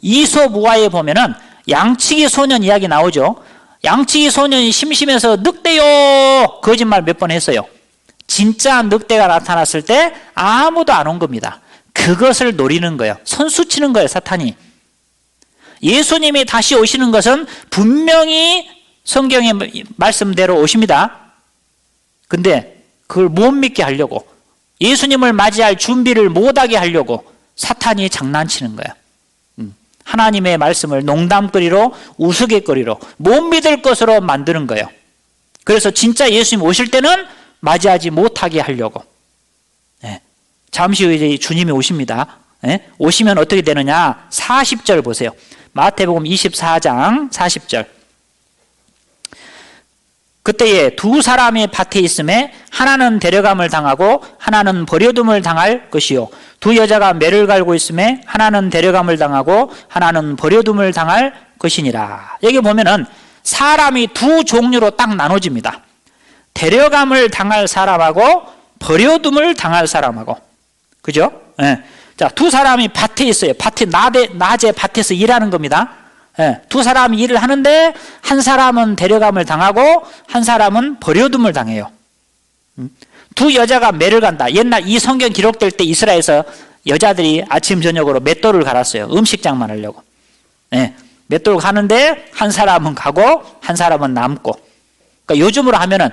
이솝우화에 보면은 양치기 소년 이야기 나오죠. 양치기 소년이 심심해서 늑대요 거짓말 몇 번 했어요. 진짜 늑대가 나타났을 때 아무도 안 온 겁니다. 그것을 노리는 거예요. 선수 치는 거예요 사탄이. 예수님이 다시 오시는 것은 분명히 성경의 말씀대로 오십니다. 근데 그걸 못 믿게 하려고 예수님을 맞이할 준비를 못하게 하려고 사탄이 장난치는 거예요. 하나님의 말씀을 농담거리로 우스갯거리로 못 믿을 것으로 만드는 거예요. 그래서 진짜 예수님 오실 때는 맞이하지 못하게 하려고. 예. 잠시 후에 이제 주님이 오십니다. 예. 오시면 어떻게 되느냐 40절 보세요. 마태복음 24장 40절 그때에 두 사람이 밭에 있음에 하나는 데려감을 당하고 하나는 버려둠을 당할 것이요 두 여자가 매를 갈고 있음에 하나는 데려감을 당하고 하나는 버려둠을 당할 것이니라. 여기 보면은 사람이 두 종류로 딱 나눠집니다. 데려감을 당할 사람하고 버려둠을 당할 사람하고. 그죠? 예. 자, 두 사람이 밭에 있어요. 밭에 낮에 밭에서 일하는 겁니다. 예. 두 사람이 일을 하는데 한 사람은 데려감을 당하고 한 사람은 버려둠을 당해요. 두 여자가 매를 간다. 옛날 이 성경 기록될 때 이스라엘에서 여자들이 아침 저녁으로 맷돌을 갈았어요. 음식장만 하려고. 예. 맷돌 가는데 한 사람은 가고 한 사람은 남고. 그러니까 요즘으로 하면은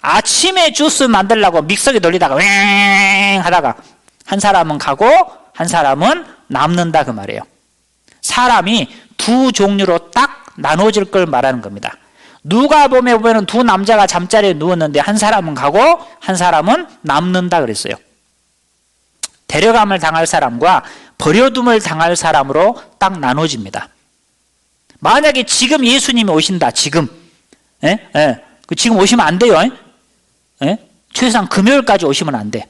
아침에 주스 만들려고 믹서기 돌리다가 왱 하다가 한 사람은 가고 한 사람은 남는다 그 말이에요. 사람이 두 종류로 딱 나눠질 걸 말하는 겁니다. 누가복음에 보면 두 남자가 잠자리에 누웠는데 한 사람은 가고 한 사람은 남는다 그랬어요. 데려감을 당할 사람과 버려둠을 당할 사람으로 딱 나눠집니다. 만약에 지금 예수님이 오신다. 지금 지금 오시면 안 돼요. 최소한 금요일까지 오시면 안 돼.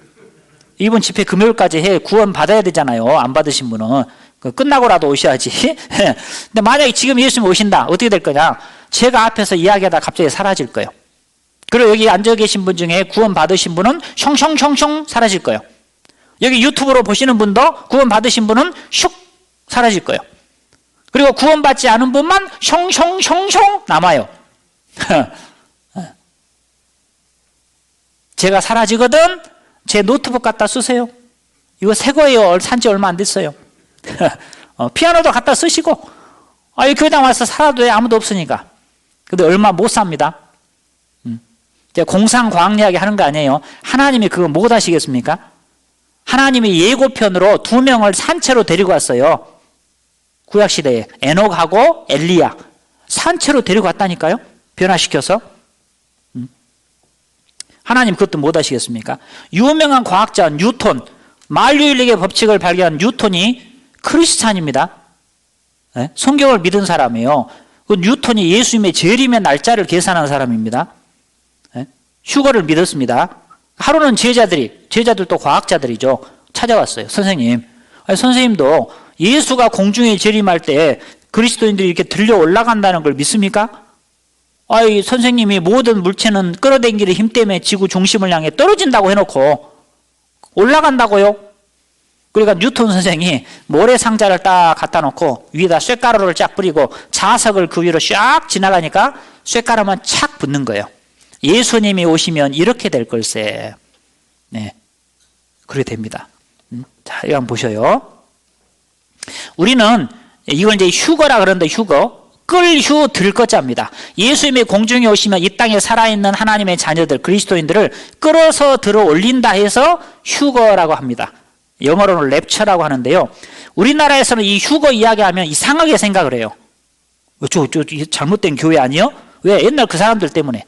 이번 집회 금요일까지 구원 받아야 되잖아요. 안 받으신 분은. 끝나고라도 오셔야지. 근데 만약에 지금 예수님 오신다. 어떻게 될 거냐? 제가 앞에서 이야기하다 갑자기 사라질 거예요. 그리고 여기 앉아 계신 분 중에 구원 받으신 분은 숑숑숑숑 사라질 거예요. 여기 유튜브로 보시는 분도 구원 받으신 분은 슉 사라질 거예요. 그리고 구원 받지 않은 분만 숑숑숑숑 남아요. 제가 사라지거든 제 노트북 갖다 쓰세요. 이거 새 거예요. 산지 얼마 안 됐어요. 피아노도 갖다 쓰시고 이 교회당 와서 살아도 아무도 없으니까. 근데 얼마 못 삽니다. 제가 공상과학이야기 하는 거 아니에요. 하나님이 그거 못 하시겠습니까? 하나님이 예고편으로 2명을 산채로 데리고 왔어요. 구약시대에 에녹하고 엘리야 산채로 데리고 왔다니까요. 변화시켜서. 하나님 그것도 못 하시겠습니까? 유명한 과학자 뉴턴, 만유인력의 법칙을 발견한 뉴턴이 크리스찬입니다. 네? 성경을 믿은 사람이에요. 그 뉴턴이 예수님의 재림의 날짜를 계산한 사람입니다. 네? 휴거를 믿었습니다. 하루는 제자들도 과학자들이죠. 찾아왔어요. 선생님, 선생님도 예수가 공중에 재림할 때 그리스도인들이 이렇게 들려 올라간다는 걸 믿습니까? 선생님이 모든 물체는 끌어당기는 힘 때문에 지구 중심을 향해 떨어진다고 해놓고 올라간다고요? 그러니까 뉴턴 선생이 모래상자를 딱 갖다 놓고 위에다 쇳가루를 쫙 뿌리고 자석을 그 위로 쫙 지나가니까 쇳가루만 착 붙는 거예요. 예수님이 오시면 이렇게 될 걸세. 네, 그렇게 됩니다. 자, 이거 한번 보셔요. 우리는 이걸 이제 휴거라 그러는데 휴거. 끌휴 들것자입니다. 예수님이 공중에 오시면 이 땅에 살아있는 하나님의 자녀들 그리스도인들을 끌어서 들어 올린다 해서 휴거라고 합니다. 영어로는 랩처라고 하는데요. 우리나라에서는 이 휴거 이야기하면 이상하게 생각을 해요. 저 잘못된 교회 아니요? 왜? 옛날 그 사람들 때문에.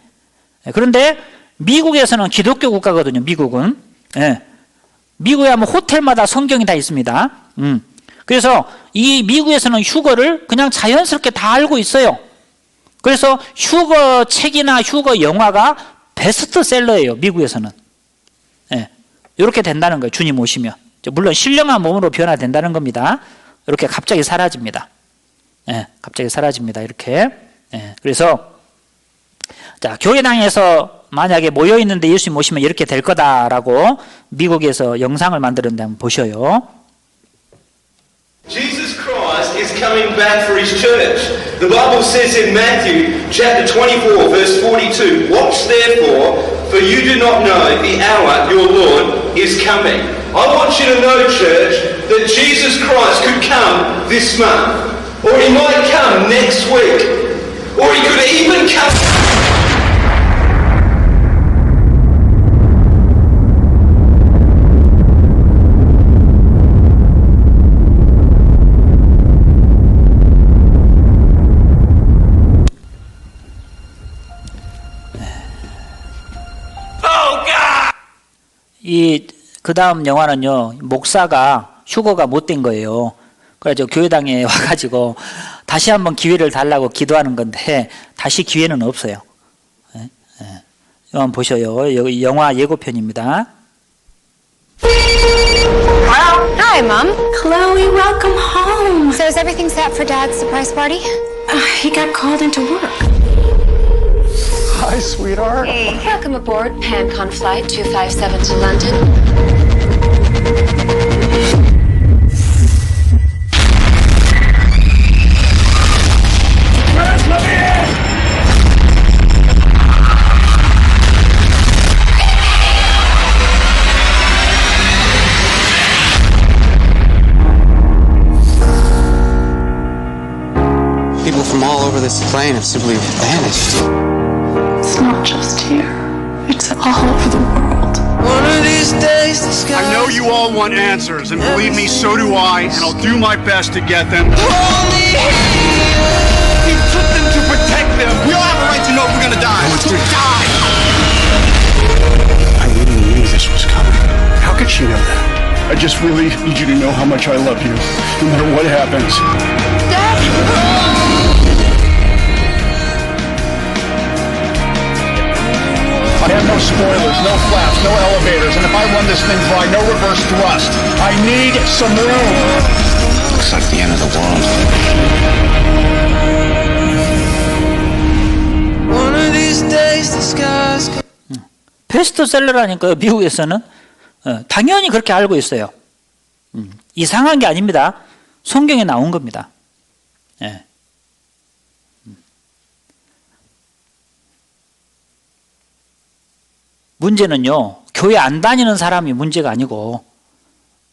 그런데 미국에서는 기독교 국가거든요. 미국은. 미국에 하면 호텔마다 성경이 다 있습니다. 그래서 이 미국에서는 휴거를 그냥 자연스럽게 다 알고 있어요. 그래서 휴거 책이나 휴거 영화가 베스트셀러예요. 미국에서는. 이렇게 된다는 거예요. 주님 오시면. 물론 신령한 몸으로 변화된다는 겁니다. 이렇게 갑자기 사라집니다. 갑자기 사라집니다. 이렇게. 그래서 자, 교회당에서 만약에 모여 있는데 예수님 오시면 이렇게 될 거다라고 미국에서 영상을 만들었는데 한번 보셔요. Jesus Christ is coming back for his church. The Bible says in Matthew chapter 24 verse 42, "Watch therefore, for you do not know the hour your Lord is coming." I want you to know, church, that Jesus Christ could come this month, or he might come next week, or he could even come... 그 다음 영화는요, 목사가 휴거가 못된 거예요. 그래서 교회당에 와가지고 다시 한번 기회를 달라고 기도하는 건데 다시 기회는 없어요. 이거 한번 보셔요. 여기 영화 예고편입니다. Hi, Mom. Chloe, welcome home. So is everything set for Dad's surprise party? He got called into work. Hi, sweetheart. Hey. Welcome aboard PanCon Flight 257 to London. People from all over this plane have simply vanished. It's not just here. It's all over the world. One of these days the sky... I know you all want answers, and believe me, so do I, and I'll do my best to get them. He took them to protect them. We all have a right to know if we're gonna die. To die! I really knew this was coming. How could she know that? I just really need you to know how much I love you, no matter what happens. Dad! I have no spoilers, no flaps, no elevators, and if I run this thing dry, no reverse thrust. I need some room. looks like the end of the world. One of these days the skies 베스트셀러라니까요. 미국에서는 당연히 그렇게 알고 있어요. 이상한 게 아닙니다. 성경에 나온 겁니다. 예. 문제는요, 교회 안 다니는 사람이 문제가 아니고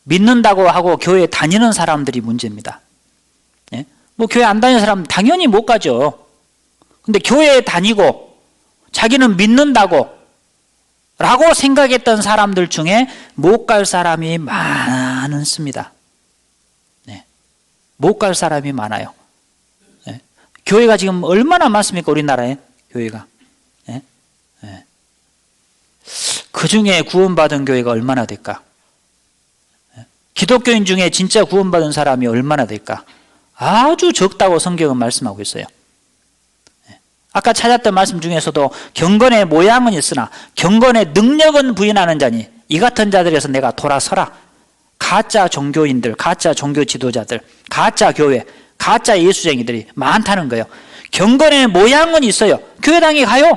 믿는다고 하고 교회 다니는 사람들이 문제입니다. 예? 뭐 교회 안 다니는 사람 당연히 못 가죠. 근데 교회에 다니고 자기는 믿는다고 라고 생각했던 사람들 중에 못 갈 사람이 많습니다. 네. 못 갈 사람이 많아요. 네. 교회가 지금 얼마나 많습니까? 우리나라에 교회가. 네. 네. 그 중에 구원받은 교회가 얼마나 될까? 네. 기독교인 중에 진짜 구원받은 사람이 얼마나 될까? 아주 적다고 성경은 말씀하고 있어요. 아까 찾았던 말씀 중에서도 경건의 모양은 있으나 경건의 능력은 부인하는 자니 이 같은 자들에서 내가 돌아서라. 가짜 종교인들, 가짜 종교 지도자들, 가짜 교회, 가짜 예수쟁이들이 많다는 거예요. 경건의 모양은 있어요. 교회당에 가요.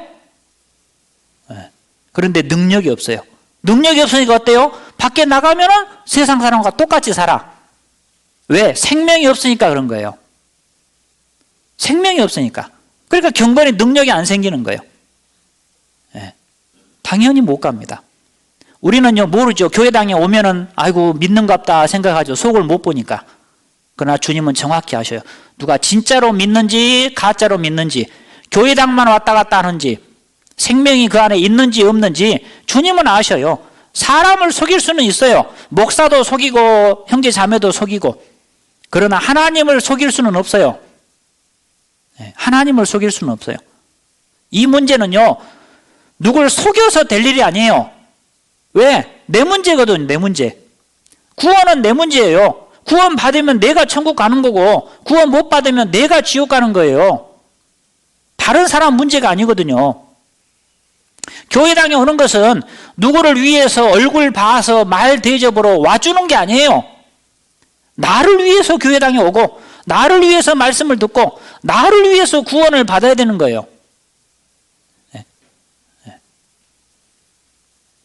그런데 능력이 없어요. 능력이 없으니까 어때요? 밖에 나가면은 세상 사람과 똑같이 살아. 왜? 생명이 없으니까 그런 거예요. 생명이 없으니까. 그러니까 경건의 능력이 안 생기는 거예요. 예. 당연히 못 갑니다. 우리는요, 모르죠. 교회당에 오면은, 아이고, 믿는갑다 생각하죠. 속을 못 보니까. 그러나 주님은 정확히 아셔요. 누가 진짜로 믿는지, 가짜로 믿는지, 교회당만 왔다 갔다 하는지, 생명이 그 안에 있는지 없는지, 주님은 아셔요. 사람을 속일 수는 있어요. 목사도 속이고, 형제 자매도 속이고. 그러나 하나님을 속일 수는 없어요. 하나님을 속일 수는 없어요. 이 문제는요, 누굴 속여서 될 일이 아니에요. 왜? 내 문제거든요, 내 문제. 구원은 내 문제예요. 구원 받으면 내가 천국 가는 거고, 구원 못 받으면 내가 지옥 가는 거예요. 다른 사람 문제가 아니거든요. 교회당에 오는 것은 누구를 위해서 얼굴 봐서 말 대접으로 와주는 게 아니에요. 나를 위해서 교회당에 오고, 나를 위해서 말씀을 듣고 나를 위해서 구원을 받아야 되는 거예요.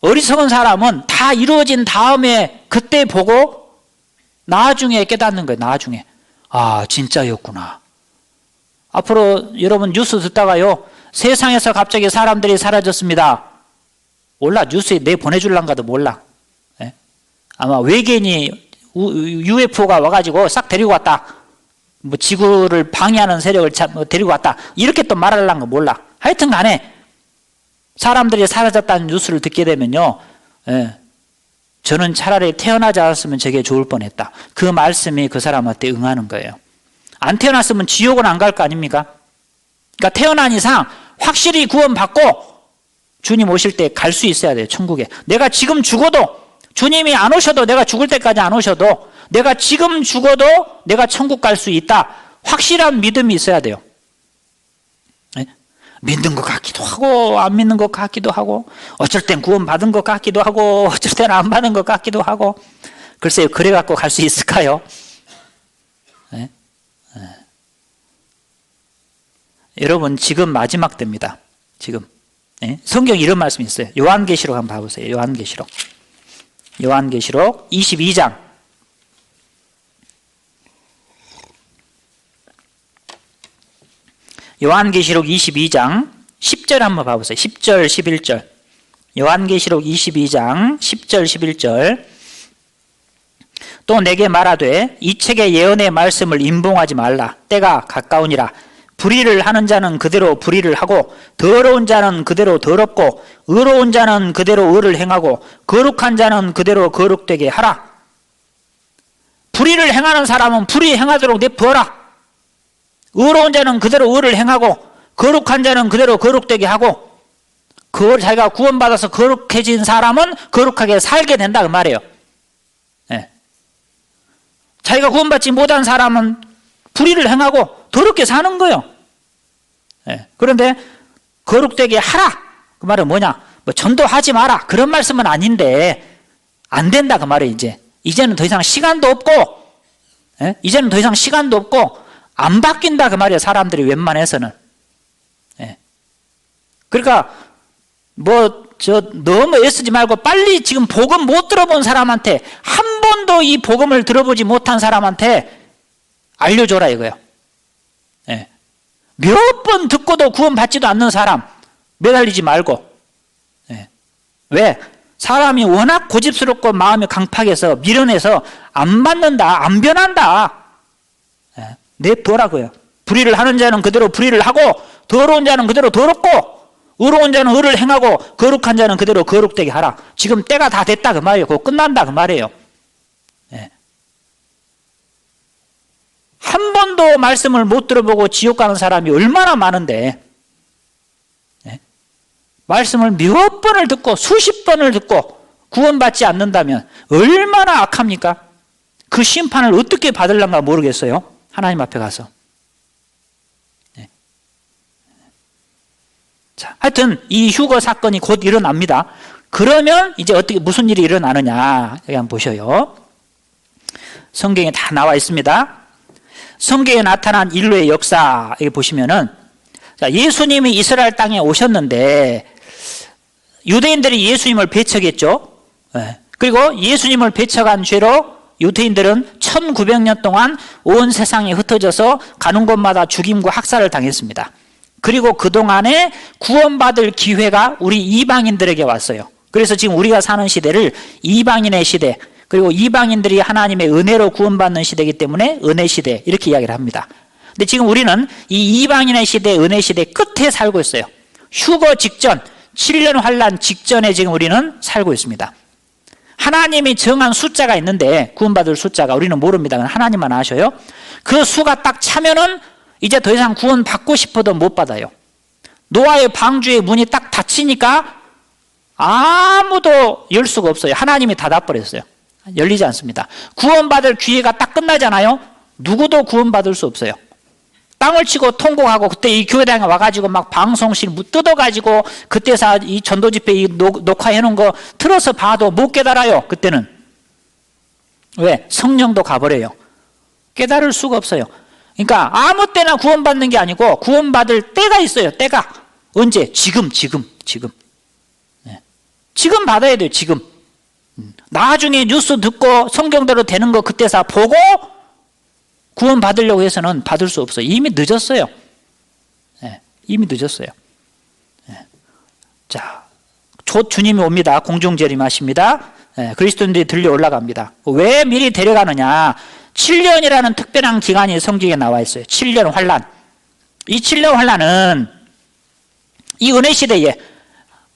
어리석은 사람은 다 이루어진 다음에 그때 보고 나중에 깨닫는 거예요. 나중에. 아, 진짜였구나. 앞으로 여러분 뉴스 듣다가요, 세상에서 갑자기 사람들이 사라졌습니다. 몰라. 뉴스에 내 보내줄란가도 몰라. 아마 외계인이 UFO가 와가지고 싹 데리고 왔다. 뭐 지구를 방해하는 세력을 데리고 왔다. 이렇게 또 말하려는 거 몰라. 하여튼 간에 사람들이 사라졌다는 뉴스를 듣게 되면요, 저는 차라리 태어나지 않았으면 저게 좋을 뻔했다. 그 말씀이 그 사람한테 응하는 거예요. 안 태어났으면 지옥은 안 갈 거 아닙니까? 그러니까 태어난 이상 확실히 구원받고 주님 오실 때 갈 수 있어야 돼요. 천국에. 내가 지금 죽어도, 주님이 안 오셔도, 내가 죽을 때까지 안 오셔도 내가 지금 죽어도 내가 천국 갈 수 있다. 확실한 믿음이 있어야 돼요. 네? 믿는 것 같기도 하고 안 믿는 것 같기도 하고, 어쩔 땐 구원 받은 것 같기도 하고 어쩔 땐 안 받은 것 같기도 하고. 글쎄요, 그래 갖고 갈 수 있을까요? 네? 네. 여러분, 지금 마지막 때입니다. 지금. 네? 성경에 이런 말씀이 있어요. 요한계시록 한번 봐보세요. 요한계시록 22장. 요한계시록 22장 10절 한번 봐보세요. 10절 11절. 요한계시록 22장 10절 11절. 또 내게 말하되 이 책의 예언의 말씀을 임봉하지 말라. 때가 가까우니라. 불의를 하는 자는 그대로 불의를 하고, 더러운 자는 그대로 더럽고, 의로운 자는 그대로 의를 행하고, 거룩한 자는 그대로 거룩되게 하라. 불의를 행하는 사람은 불의 행하도록 내버려라. 의로운 자는 그대로 의를 행하고, 거룩한 자는 그대로 거룩되게 하고, 그걸 자기가 구원받아서 거룩해진 사람은 거룩하게 살게 된다 그 말이에요. 네. 자기가 구원받지 못한 사람은 불의를 행하고 더럽게 사는 거예요. 네. 그런데 거룩되게 하라 그 말은 뭐냐? 뭐 전도하지 마라 그런 말씀은 아닌데 안 된다 그 말이에요. 이제는 더 이상 시간도 없고, 예? 이제는 더 이상 시간도 없고 안 바뀐다 그 말이에요. 사람들이 웬만해서는. 예. 그러니까 너무 애쓰지 말고 빨리 지금 복음 못 들어본 사람한테, 한 번도 이 복음을 들어보지 못한 사람한테 알려줘라 이거예요. 예. 몇 번 듣고도 구원받지도 않는 사람 매달리지 말고. 예. 왜? 사람이 워낙 고집스럽고 마음이 강팍해서 밀어내서 안 받는다, 안 변한다. 예. 냅둬라고요. 불의를 하는 자는 그대로 불의를 하고, 더러운 자는 그대로 더럽고, 의로운 자는 의를 행하고, 거룩한 자는 그대로 거룩되게 하라. 지금 때가 다 됐다 그 말이에요. 그거 끝난다 그 말이에요. 예. 한 번도 말씀을 못 들어보고 지옥 가는 사람이 얼마나 많은데, 예? 말씀을 몇 번을 듣고 수십 번을 듣고 구원받지 않는다면 얼마나 악합니까? 그 심판을 어떻게 받을란가 모르겠어요. 하나님 앞에 가서. 예. 자, 하여튼 이 휴거 사건이 곧 일어납니다. 그러면 이제 어떻게 무슨 일이 일어나느냐 여기 한번 보셔요. 성경에 다 나와 있습니다. 성경에 나타난 인류의 역사 여기 보시면은, 자, 예수님이 이스라엘 땅에 오셨는데 유대인들이 예수님을 배척했죠. 예. 그리고 예수님을 배척한 죄로 유대인들은 1900년 동안 온 세상에 흩어져서 가는 곳마다 죽임과 학살을 당했습니다. 그리고 그동안에 구원받을 기회가 우리 이방인들에게 왔어요. 그래서 지금 우리가 사는 시대를 이방인의 시대, 그리고 이방인들이 하나님의 은혜로 구원받는 시대이기 때문에 은혜 시대 이렇게 이야기를 합니다. 근데 지금 우리는 이 이방인의 시대, 은혜 시대 끝에 살고 있어요. 휴거 직전, 7년 환란 직전에 지금 우리는 살고 있습니다. 하나님이 정한 숫자가 있는데, 구원받을 숫자가 우리는 모릅니다. 하나님만 아셔요. 그 수가 딱 차면은 이제 더 이상 구원 받고 싶어도 못 받아요. 노아의 방주의 문이 딱 닫히니까 아무도 열 수가 없어요. 하나님이 닫아버렸어요. 열리지 않습니다. 구원받을 기회가 딱 끝나잖아요. 누구도 구원받을 수 없어요. 땅을 치고 통곡하고, 그때 이 교회당에 와가지고 막 방송실 뜯어가지고 그때서 이 전도집회 녹화해놓은 거 틀어서 봐도 못 깨달아요. 그때는. 왜? 성령도 가버려요. 깨달을 수가 없어요. 그러니까 아무 때나 구원받는 게 아니고 구원받을 때가 있어요. 때가. 언제? 지금. 네. 지금 받아야 돼요. 지금. 나중에 뉴스 듣고 성경대로 되는 거 그때서 보고 구원 받으려고 해서는 받을 수 없어요. 이미 늦었어요. 네, 이미 늦었어요. 네. 자, 곧 주님이 옵니다. 공중재림하십니다. 네, 그리스도인들이 들려 올라갑니다. 왜 미리 데려가느냐? 7년이라는 특별한 기간이 성경에 나와 있어요. 7년 환란. 이 7년 환란은 이 은혜 시대에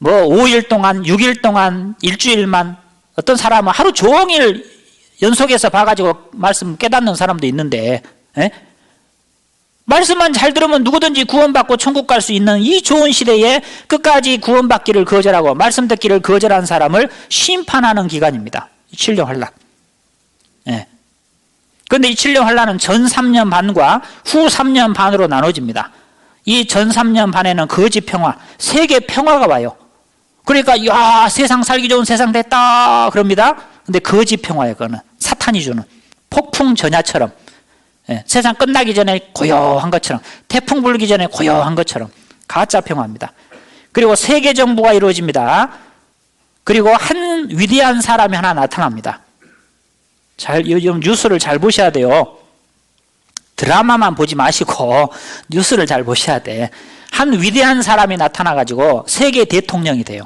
5일 동안, 6일 동안, 일주일만, 어떤 사람은 하루 종일 연속해서 봐가지고 말씀 깨닫는 사람도 있는데, 에? 말씀만 잘 들으면 누구든지 구원받고 천국 갈 수 있는 이 좋은 시대에 끝까지 구원받기를 거절하고 말씀 듣기를 거절한 사람을 심판하는 기간입니다. 7년 환란. 예. 그런데 이 7년 환란은 전 3년 반과 후 3년 반으로 나눠집니다. 이 전 3년 반에는 거짓 평화, 세계 평화가 와요. 그러니까 야, 세상 살기 좋은 세상 됐다 그럽니다. 근데 거짓 평화예요. 그거는 사탄이 주는 폭풍 전야처럼, 예, 세상 끝나기 전에 고요한 것처럼, 태풍 불기 전에 고요한 것처럼 가짜 평화입니다. 그리고 세계 정부가 이루어집니다. 그리고 한 위대한 사람이 하나 나타납니다. 요즘 뉴스를 잘 보셔야 돼요. 드라마만 보지 마시고 뉴스를 잘 보셔야 돼. 한 위대한 사람이 나타나가지고 세계 대통령이 돼요.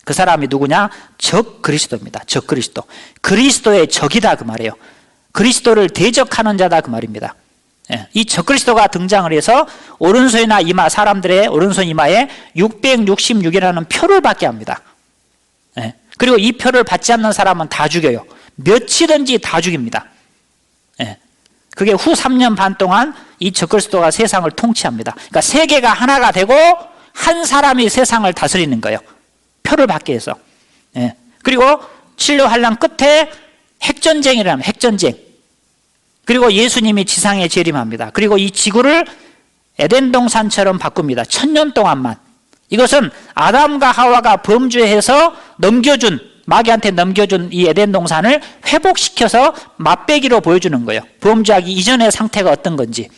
그 사람이 누구냐? 적 그리스도입니다. 적 그리스도. 그리스도의 적이다 그 말이에요. 그리스도를 대적하는 자다 그 말입니다. 예, 이 적 그리스도가 등장을 해서 오른손이나 이마, 사람들의 오른손 이마에 666이라는 표를 받게 합니다. 예, 그리고 이 표를 받지 않는 사람은 다 죽여요. 몇이든지 다 죽입니다. 예, 그게 후 3년 반 동안 이 적 그리스도가 세상을 통치합니다. 그러니까 세계가 하나가 되고 한 사람이 세상을 다스리는 거예요. 표를 받게 해서. 예. 그리고 7년 환란 끝에 핵전쟁이라면 핵전쟁. 그리고 예수님이 지상에 재림합니다. 그리고 이 지구를 에덴 동산처럼 바꿉니다. 1000년 동안만. 이것은 아담과 하와가 범죄해서 넘겨준 마귀한테 넘겨준 이 에덴 동산을 회복시켜서 맛배기로 보여주는 거예요. 범죄하기 이전의 상태가 어떤 건지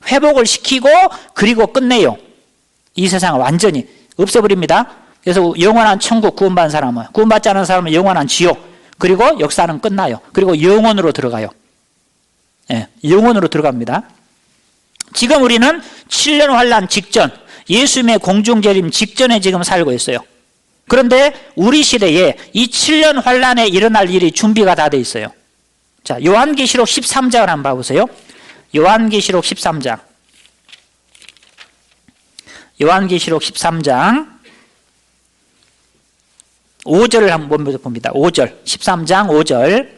회복을 시키고 그리고 끝내요. 이 세상을 완전히 없애버립니다. 그래서 영원한 천국 구원받은 사람은, 구원받지 않은 사람은 영원한 지옥, 그리고 역사는 끝나요. 그리고 영원으로 들어가요. 예, 영원으로 들어갑니다. 지금 우리는 7년 환란 직전, 예수님의 공중재림 직전에 지금 살고 있어요. 그런데 우리 시대에 이 7년 환란에 일어날 일이 준비가 다 돼 있어요. 자, 요한계시록 13장을 한번 봐보세요. 요한계시록 13장. 요한계시록 13장 5절을 한번 봅니다. 5절. 13장 5절.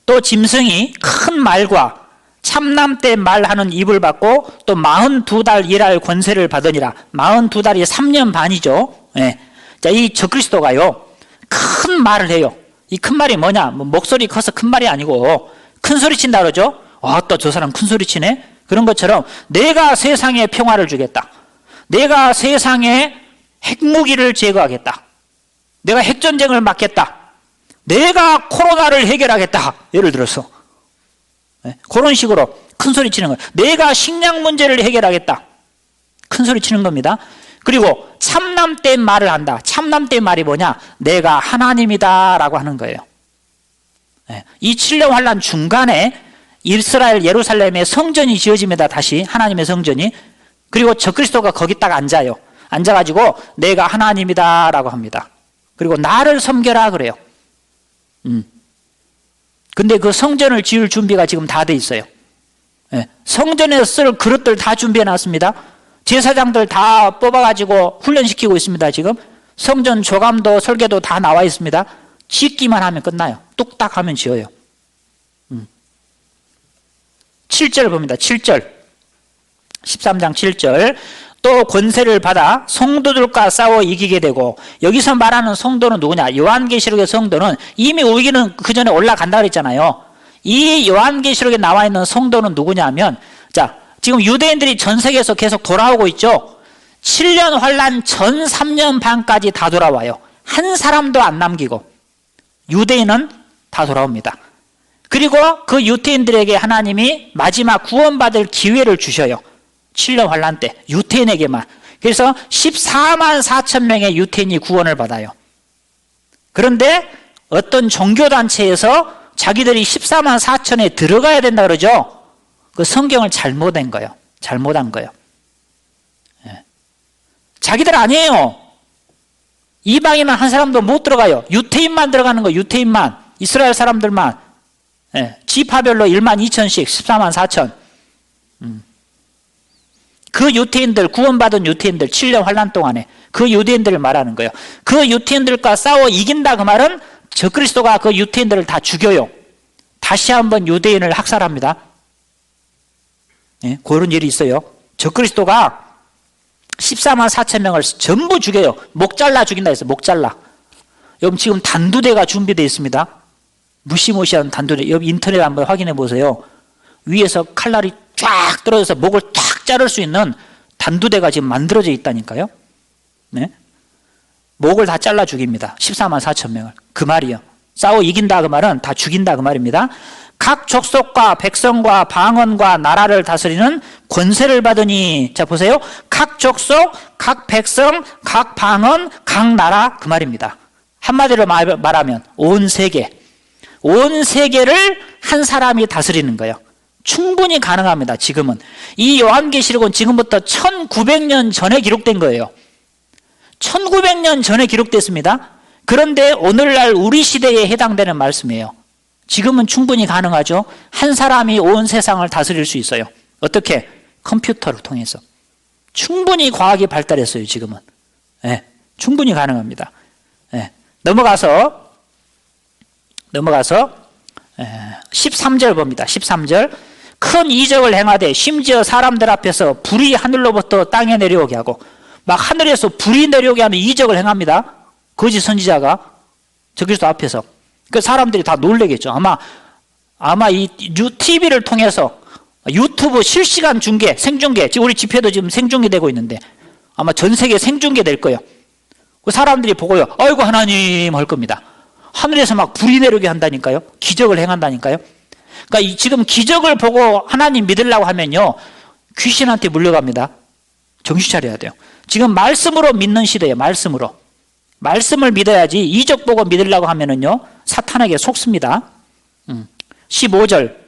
또 짐승이 큰 말과 참남때 말하는 입을 받고 또 42달 일할 권세를 받으니라. 42달이 3년 반이죠. 예. 자, 이 적그리스도가요, 큰 말을 해요. 이 큰 말이 뭐냐? 뭐 목소리 커서 큰 말이 아니고 큰 소리 친다 그러죠. 또 저 사람 큰 소리 치네. 그런 것처럼 내가 세상에 평화를 주겠다. 내가 세상에 핵무기를 제거하겠다. 내가 핵전쟁을 막겠다. 내가 코로나를 해결하겠다. 예를 들어서. 네, 그런 식으로 큰 소리 치는 거예요. 내가 식량 문제를 해결하겠다. 큰 소리 치는 겁니다. 그리고 참남된 말을 한다. 참남된 말이 뭐냐? 내가 하나님이다 라고 하는 거예요. 네, 이 7년 환란 중간에 이스라엘 예루살렘에 성전이 지어집니다. 다시 하나님의 성전이. 그리고 적그리스도가 거기 딱 앉아요. 앉아가지고 내가 하나님이다 라고 합니다. 그리고 나를 섬겨라 그래요. 근데 그 성전을 지을 준비가 지금 다 돼 있어요. 예, 성전에 쓸 그릇들 다 준비해 놨습니다. 제사장들 다 뽑아가지고 훈련시키고 있습니다. 지금 성전 조감도 설계도 다 나와 있습니다. 짓기만 하면 끝나요. 뚝딱 하면 지어요. 7절 봅니다. 7절 13장 7절. 또 권세를 받아 성도들과 싸워 이기게 되고, 여기서 말하는 성도는 누구냐? 요한계시록의 성도는 이미 우리는 그 전에 올라간다 그랬잖아요. 이 요한계시록에 나와 있는 성도는 누구냐면, 자, 지금 유대인들이 전 세계에서 계속 돌아오고 있죠. 7년 환란 전 3년 반까지 다 돌아와요. 한 사람도 안 남기고 유대인은 다 돌아옵니다. 그리고 그 유대인들에게 하나님이 마지막 구원받을 기회를 주셔요. 7년 환란 때 유태인에게만. 그래서 14만 4천 명의 유태인이 구원을 받아요. 그런데 어떤 종교단체에서 자기들이 14만 4천에 들어가야 된다 그러죠. 그 성경을 잘못한 거예요. 잘못한 거예요. 예. 자기들 아니에요. 이방인은 한 사람도 못 들어가요. 유태인만 들어가는 거예요. 유태인만. 이스라엘 사람들만. 예. 지파별로 1만 2천씩 14만 4천. 그 유태인들, 구원받은 유태인들 7년 환란 동안에 그 유대인들을 말하는 거예요. 그 유태인들과 싸워 이긴다 그 말은 적그리스도가 그 유태인들을 다 죽여요. 다시 한번 유대인을 학살합니다. 예, 그런 일이 있어요. 적그리스도가 14만 4천 명을 전부 죽여요. 목 잘라 죽인다 했어요. 목 잘라. 여러분 지금 단두대가 준비되어 있습니다. 무시무시한 단두대. 여러분 인터넷 한번 확인해 보세요. 위에서 칼날이 쫙 떨어져서 목을 탁 자를 수 있는 단두대가 지금 만들어져 있다니까요. 네? 목을 다 잘라 죽입니다. 14만 4천 명을. 그 말이요. 싸워 이긴다 그 말은 다 죽인다 그 말입니다. 각 족속과 백성과 방언과 나라를 다스리는 권세를 받으니, 자 보세요. 각 족속, 각 백성, 각 방언, 각 나라 그 말입니다. 한마디로 말하면 온 세계. 온 세계를 한 사람이 다스리는 거예요. 충분히 가능합니다. 지금은. 이 요한계시록은 지금부터 1900년 전에 기록된 거예요. 1900년 전에 기록됐습니다. 그런데 오늘날 우리 시대에 해당되는 말씀이에요. 지금은 충분히 가능하죠. 한 사람이 온 세상을 다스릴 수 있어요. 어떻게? 컴퓨터를 통해서. 충분히 과학이 발달했어요. 지금은. 네, 충분히 가능합니다. 네, 넘어가서 13절 봅니다. 13절. 큰 이적을 행하되 심지어 사람들 앞에서 불이 하늘로부터 땅에 내려오게 하고, 막 하늘에서 불이 내려오게 하는 이적을 행합니다. 거짓 선지자가 적그리스도 앞에서. 그 사람들이 다 놀래겠죠. 아마 이 TV를 통해서 유튜브 실시간 중계, 생중계, 지금 우리 집회도 지금 생중계되고 있는데 아마 전 세계 생중계 될 거예요. 그 사람들이 보고요, 아이고 하나님 할 겁니다. 하늘에서 막 불이 내리게 한다니까요. 기적을 행한다니까요. 그러니까 지금 기적을 보고 하나님 믿으려고 하면요, 귀신한테 물려갑니다. 정신 차려야 돼요. 지금 말씀으로 믿는 시대예요. 말씀으로. 말씀을 믿어야지 이적 보고 믿으려고 하면은요, 사탄에게 속습니다. 15절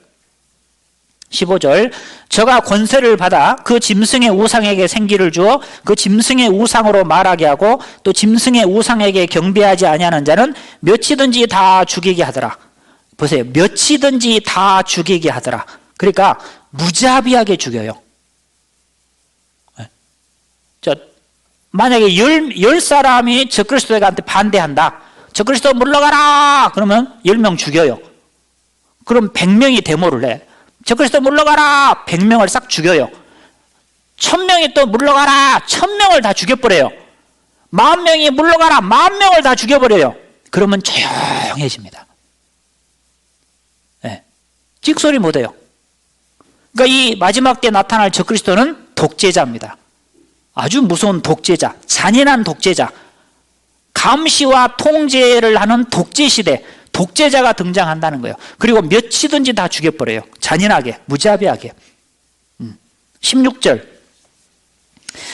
저가 권세를 받아 그 짐승의 우상에게 생기를 주어 그 짐승의 우상으로 말하게 하고 또 짐승의 우상에게 경배하지 아니하는 자는 몇이든지 다 죽이게 하더라. 보세요. 몇이든지 다 죽이게 하더라. 그러니까 무자비하게 죽여요. 만약에 10사람이 적그리스도한테 반대한다. 적그리스도 물러가라! 그러면 10명 죽여요. 그럼 100명이 데모를 해. 적그리스도 물러가라! 100명을 싹 죽여요. 1000명이 또 물러가라! 1000명을 다 죽여버려요. 10,000명이 물러가라! 10,000명을 다 죽여버려요. 그러면 조용해집니다. 네. 찍소리 못해요. 그러니까 이 마지막 때 나타날 적그리스도는 독재자입니다. 아주 무서운 독재자, 잔인한 독재자, 감시와 통제를 하는 독재시대, 독재자가 등장한다는 거예요. 그리고 몇이든지 다 죽여버려요. 잔인하게, 무자비하게. 16절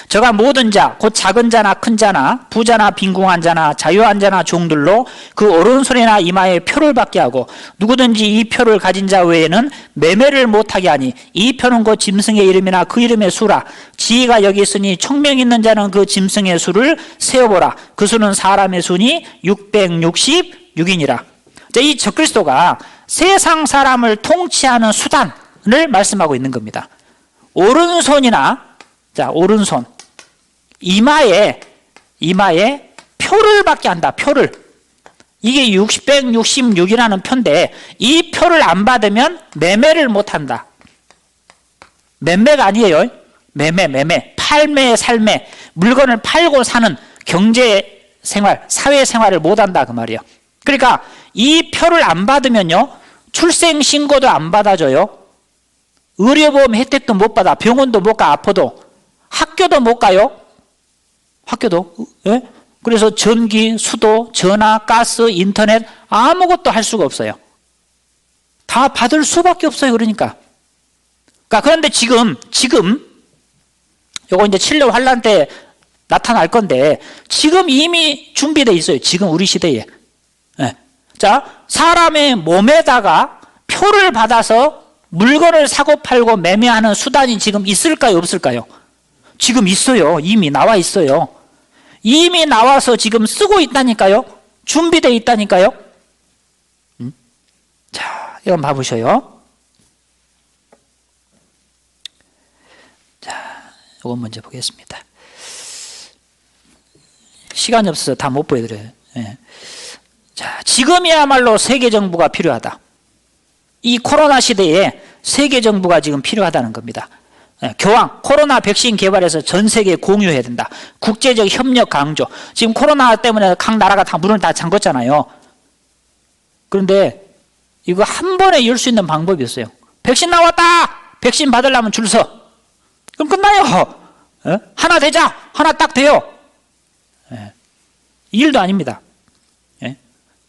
저가 모든 자, 곧 작은 자나 큰 자나 부자나 빈궁한 자나 자유한 자나 종들로 그 오른손이나 이마에 표를 받게 하고 누구든지 이 표를 가진 자 외에는 매매를 못하게 하니 이 표는 곧 짐승의 이름이나 그 이름의 수라. 지혜가 여기 있으니 청명 있는 자는 그 짐승의 수를 세어보라. 그 수는 사람의 수니 666이니라. 이 적그리스도가 세상 사람을 통치하는 수단을 말씀하고 있는 겁니다. 오른손이나 오른손 이마에 표를 받게 한다. 표를. 이게 666이라는 표인데 이 표를 안 받으면 매매를 못 한다. 매매가 아니에요. 매매. 팔매, 살매. 물건을 팔고 사는 경제 생활, 사회 생활을 못 한다 그 말이에요. 그러니까 이 표를 안 받으면요, 출생 신고도 안 받아줘요. 의료보험 혜택도 못 받아. 병원도 못 가. 아파도. 학교도 못 가요. 학교도. 예? 그래서 전기, 수도, 전화, 가스, 인터넷 아무것도 할 수가 없어요. 다 받을 수밖에 없어요. 그러니까 그런데 지금 요거 이제 칠레 환란 때 나타날 건데 지금 이미 준비되어 있어요. 지금 우리 시대에. 예. 자, 사람의 몸에다가 표를 받아서 물건을 사고 팔고 매매하는 수단이 지금 있을까요? 없을까요? 지금 있어요. 이미 나와 있어요. 이미 나와서 지금 쓰고 있다니까요. 준비되어 있다니까요. 자, 이건 봐보셔요. 자, 이건 먼저 보겠습니다. 시간이 없어서 다 못 보여드려요. 예. 자, 지금이야말로 세계 정부가 필요하다. 이 코로나 시대에 세계 정부가 지금 필요하다는 겁니다. 교황, 코로나 백신 개발해서 전 세계에 공유해야 된다. 국제적 협력 강조. 지금 코로나 때문에 각 나라가 다 문을 다 잠궜잖아요. 그런데 이거 한 번에 열 수 있는 방법이 있어요. 백신 나왔다! 백신 받으려면 줄 서. 그럼 끝나요. 하나 되자! 하나 딱 돼요. 이 일도 아닙니다.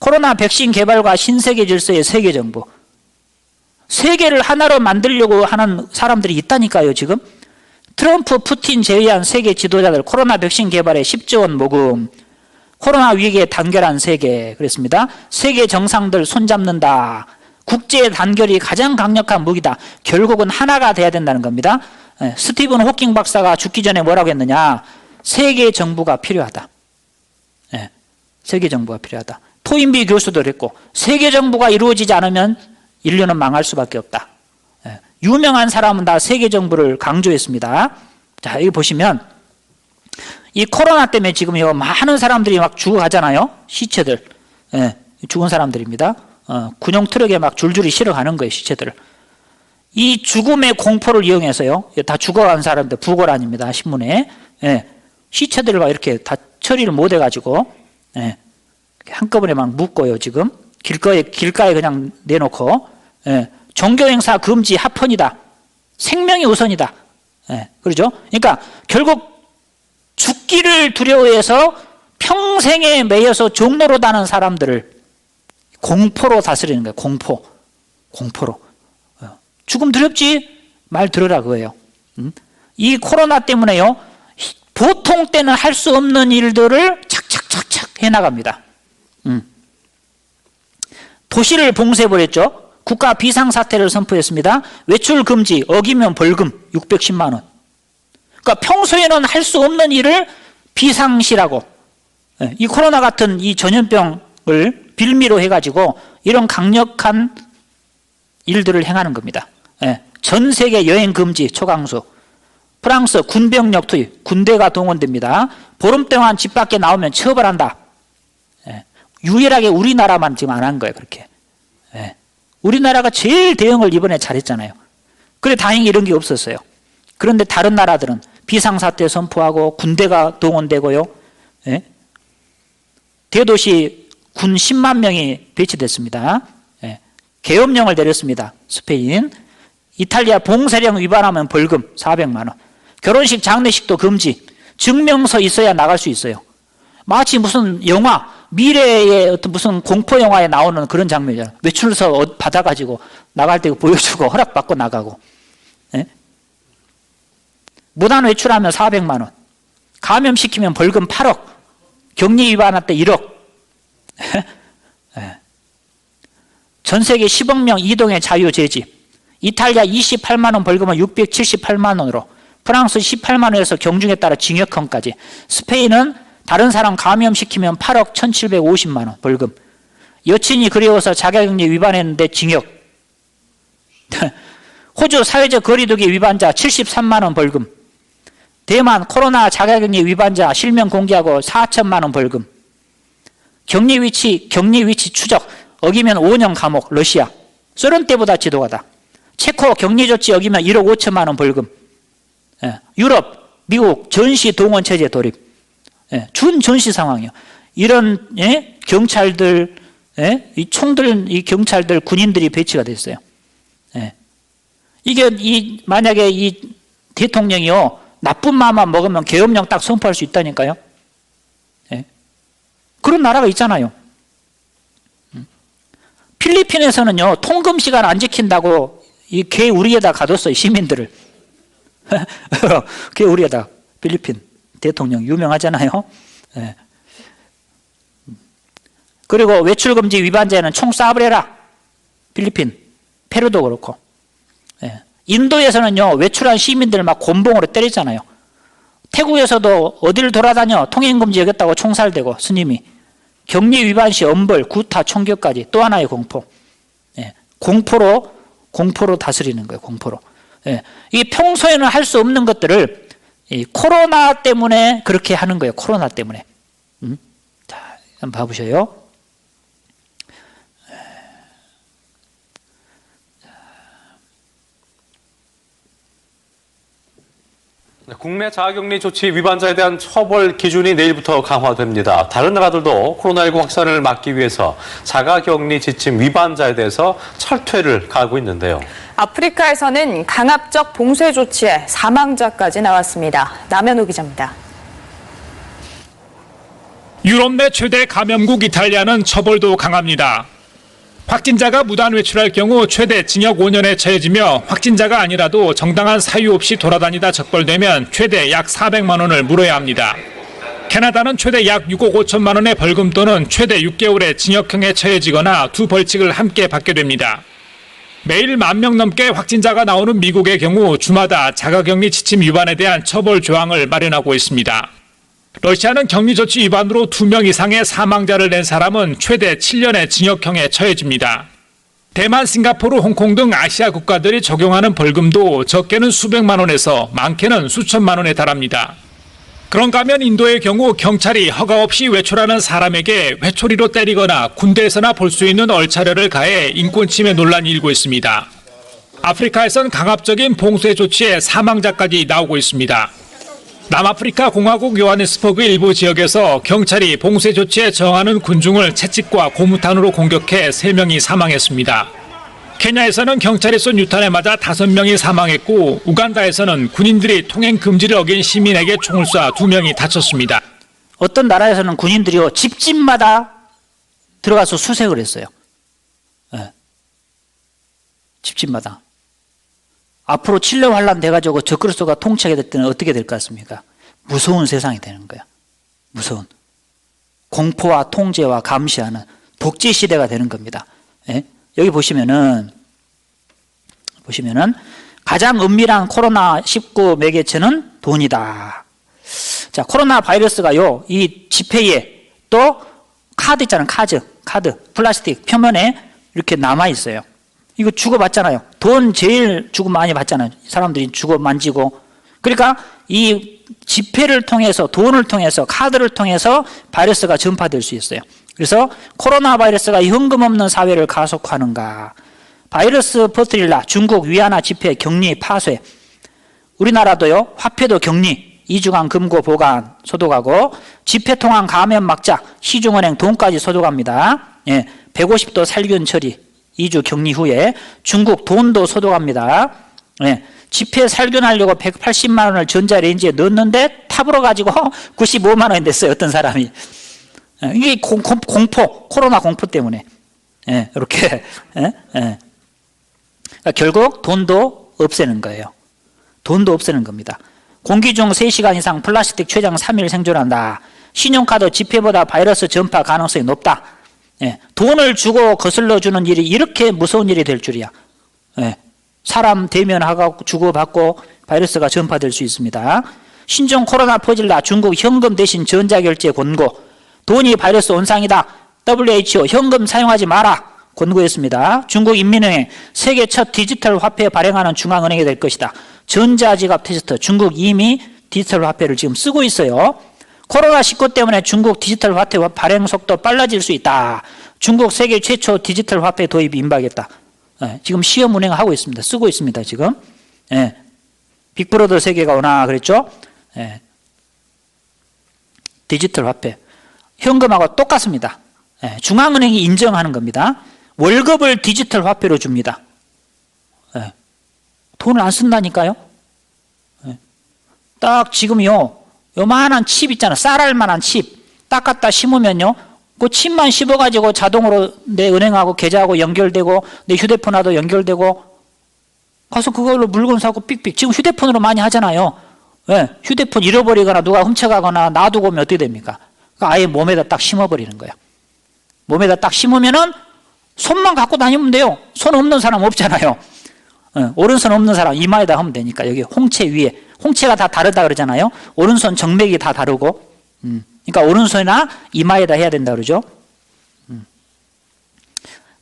코로나 백신 개발과 신세계 질서의 세계 정부. 세계를 하나로 만들려고 하는 사람들이 있다니까요. 지금 트럼프, 푸틴 제외한 세계 지도자들 코로나 백신 개발에 10조 원 모금, 코로나 위기에 단결한 세계. 그랬습니다. 세계 정상들 손잡는다. 국제 단결이 가장 강력한 무기다. 결국은 하나가 돼야 된다는 겁니다. 스티븐 호킹 박사가 죽기 전에 뭐라고 했느냐. 세계 정부가 필요하다. 세계 정부가 필요하다. 토인비 교수도 그랬고 세계 정부가 이루어지지 않으면 인류는 망할 수밖에 없다. 유명한 사람은 다 세계 정부를 강조했습니다. 자, 여기 보시면 이 코로나 때문에 지금 많은 사람들이 막 죽어가잖아요. 시체들. 죽은 사람들입니다. 군용 트럭에 막 줄줄이 실어가는 거예요. 시체들을. 이 죽음의 공포를 이용해서요. 다 죽어간 사람들 부고란입니다. 신문에. 시체들을 막 이렇게 다 처리를 못 해가지고 한꺼번에 막 묶어요. 지금. 길가에 그냥 내놓고. 종교행사 금지 합헌이다. 생명이 우선이다. 그렇죠? 그러니까 결국 죽기를 두려워해서 평생에 매여서 종로로 다는 사람들을 공포로 다스리는 거예요. 공포로. 죽음 두렵지? 말 들으라 그거예요. 이 코로나 때문에요, 보통 때는 할 수 없는 일들을 착착착착 해나갑니다. 도시를 봉쇄해버렸죠. 국가 비상사태를 선포했습니다. 외출 금지, 어기면 벌금 610만 원. 그러니까 평소에는 할 수 없는 일을 비상시라고, 이 코로나 같은 이 전염병을 빌미로 해가지고 이런 강력한 일들을 행하는 겁니다. 전 세계 여행 금지 초강수, 프랑스 군병력 투입, 군대가 동원됩니다. 보름 동안 집 밖에 나오면 처벌한다. 유일하게 우리나라만 지금 안 한 거예요. 그렇게. 우리나라가 제일 대응을 이번에 잘했잖아요. 그래 다행히 이런 게 없었어요. 그런데 다른 나라들은 비상사태 선포하고 군대가 동원되고요, 대도시 군 10만 명이 배치됐습니다. 계엄령을 내렸습니다. 스페인. 이탈리아 봉쇄령 위반하면 벌금 400만 원. 결혼식 장례식도 금지. 증명서 있어야 나갈 수 있어요. 마치 무슨 영화, 미래의 어떤 무슨 공포 영화에 나오는 그런 장면이잖아요. 외출서 받아가지고 나갈 때 보여주고 허락받고 나가고. 무단 외출하면 400만 원. 감염시키면 벌금 8억. 격리 위반할 때 1억. 전 세계 10억 명 이동의 자유 제지. 이탈리아 28만 원 벌금은 678만 원으로, 프랑스 18만 원에서 경중에 따라 징역형까지. 스페인은 다른 사람 감염시키면 8억 1750만 원 벌금. 여친이 그리워서 자가격리 위반했는데 징역. 호주 사회적 거리두기 위반자 73만 원 벌금. 대만 코로나 자가격리 위반자 실명 공개하고 4천만 원 벌금. 격리 위치 추적 어기면 5년 감옥. 러시아 소련 때보다 지도가다. 체코 격리 조치 어기면 1억 5천만 원 벌금. 유럽 미국 전시 동원 체제 돌입. 준 전시 상황이요. 이런 경찰들, 이 총들, 이 경찰들, 군인들이 배치가 됐어요. 이게 만약에 이 대통령이요 나쁜 마음만 먹으면 계엄령 딱 선포할 수 있다니까요. 그런 나라가 있잖아요. 필리핀에서는요 통금 시간 안 지킨다고 이 개우리에다 가뒀어요, 시민들을. 개우리에다. 필리핀 대통령 유명하잖아요. 그리고 외출금지 위반자에는 총 쏴버려라. 필리핀, 페루도 그렇고. 인도에서는요 외출한 시민들 막 곤봉으로 때리잖아요. 태국에서도 어디를 돌아다녀 통행금지 여겼다고 총살되고 스님이. 격리 위반 시 엄벌, 구타, 총격까지. 또 하나의 공포. 공포로 다스리는 거예요. 공포로. 이게 평소에는 할 수 없는 것들을 이 코로나 때문에 그렇게 하는 거예요. 코로나 때문에. 자, 한번 봐보셔요. 국내 자가격리 조치 위반자에 대한 처벌 기준이 내일부터 강화됩니다. 다른 나라들도 코로나19 확산을 막기 위해서 자가격리 지침 위반자에 대해서 철퇴를 가하고 있는데요. 아프리카에서는 강압적 봉쇄 조치에 사망자까지 나왔습니다. 남현우 기자입니다. 유럽 내 최대 감염국 이탈리아는 처벌도 강합니다. 확진자가 무단 외출할 경우 최대 징역 5년에 처해지며 확진자가 아니라도 정당한 사유 없이 돌아다니다 적발되면 최대 약 400만 원을 물어야 합니다. 캐나다는 최대 약 6억 5천만 원의 벌금 또는 최대 6개월의 징역형에 처해지거나 두 벌칙을 함께 받게 됩니다. 매일 10,000명 넘게 확진자가 나오는 미국의 경우 주마다 자가격리 지침 위반에 대한 처벌 조항을 마련하고 있습니다. 러시아는 격리 조치 위반으로 2명 이상의 사망자를 낸 사람은 최대 7년의 징역형에 처해집니다. 대만, 싱가포르, 홍콩 등 아시아 국가들이 적용하는 벌금도 적게는 수백만 원에서 많게는 수천만 원에 달합니다. 그런가 하면 인도의 경우 경찰이 허가 없이 외출하는 사람에게 회초리로 때리거나 군대에서나 볼 수 있는 얼차려를 가해 인권침해 논란이 일고 있습니다. 아프리카에선 강압적인 봉쇄 조치에 사망자까지 나오고 있습니다. 남아프리카 공화국 요하네스버그 일부 지역에서 경찰이 봉쇄 조치에 저항하는 군중을 채찍과 고무탄으로 공격해 3명이 사망했습니다. 케냐에서는 경찰이 쏜 유탄에 맞아 5명이 사망했고 우간다에서는 군인들이 통행 금지를 어긴 시민에게 총을 쏴 2명이 다쳤습니다. 어떤 나라에서는 군인들이요 집집마다 들어가서 수색을 했어요. 예. 집집마다. 앞으로 칠레 환란 돼가지고 저그리스도가 통치하게 될 때는 어떻게 될 것 같습니까? 무서운 세상이 되는 거야. 무서운. 공포와 통제와 감시하는 독재 시대가 되는 겁니다. 예? 여기 보시면은 가장 은밀한 코로나19 매개체는 돈이다. 자, 코로나 바이러스가요, 이 지폐에 또 카드 있잖아요. 카드, 플라스틱 표면에 이렇게 남아 있어요. 이거 주고받잖아요. 돈 제일 주고 많이 받잖아요. 사람들이 주고 만지고. 그러니까 이 지폐를 통해서, 돈을 통해서, 카드를 통해서 바이러스가 전파될 수 있어요. 그래서 코로나 바이러스가 현금 없는 사회를 가속화하는가. 바이러스 퍼뜨릴라. 중국 위안화 지폐 격리 파쇄. 우리나라도요, 화폐도 격리. 2주간 금고 보관 소독하고, 지폐 통한 감염 막자, 시중은행 돈까지 소독합니다. 예, 150도 살균 처리. 2주 격리 후에 중국 돈도 소독합니다. 예, 지폐 살균하려고 180만 원을 전자레인지에 넣었는데 타불어 가지고 95만 원이 됐어요. 어떤 사람이. 예, 이게 공포, 코로나 공포 때문에. 예, 이렇게. 예, 예. 그러니까 결국 돈도 없애는 거예요. 돈도 없애는 겁니다. 공기 중 3시간 이상 플라스틱 최장 3일 생존한다. 신용카드 지폐보다 바이러스 전파 가능성이 높다. 예, 돈을 주고 거슬러주는 일이 이렇게 무서운 일이 될 줄이야. 예, 사람 대면하고 주고받고 바이러스가 전파될 수 있습니다. 신종 코로나 퍼질라. 중국 현금 대신 전자결제 권고. 돈이 바이러스 온상이다. WHO 현금 사용하지 마라. 권고했습니다. 중국 인민은행 세계 첫 디지털 화폐 발행하는 중앙은행이 될 것이다. 전자지갑 테스트. 중국 이미 디지털 화폐를 지금 쓰고 있어요. 코로나19 때문에 중국 디지털 화폐 발행 속도 빨라질 수 있다. 중국 세계 최초 디지털 화폐 도입이 임박했다. 예, 지금 시험 운행하고 있습니다. 쓰고 있습니다. 지금. 예, 빅브러더 세계가 오나 그랬죠. 예, 디지털 화폐. 현금하고 똑같습니다. 예, 중앙은행이 인정하는 겁니다. 월급을 디지털 화폐로 줍니다. 예, 돈을 안 쓴다니까요. 예, 딱 지금요. 요만한 칩 있잖아. 쌀알만한 칩. 딱 갖다 심으면요. 그 칩만 씹어가지고 자동으로 내 은행하고 계좌하고 연결되고 내 휴대폰하고 연결되고 가서 그걸로 물건 사고 삑삑. 지금 휴대폰으로 많이 하잖아요. 왜? 휴대폰 잃어버리거나 누가 훔쳐가거나 놔두고 오면 어떻게 됩니까? 그러니까 아예 몸에다 딱 심어버리는 거야. 몸에다 딱 심으면은 손만 갖고 다니면 돼요. 손 없는 사람 없잖아요. 오른손 없는 사람 이마에다 하면 되니까. 여기 홍채 위에. 홍채가 다 다르다 그러잖아요. 오른손 정맥이 다 다르고. 그러니까 오른손이나 이마에다 해야 된다 그러죠.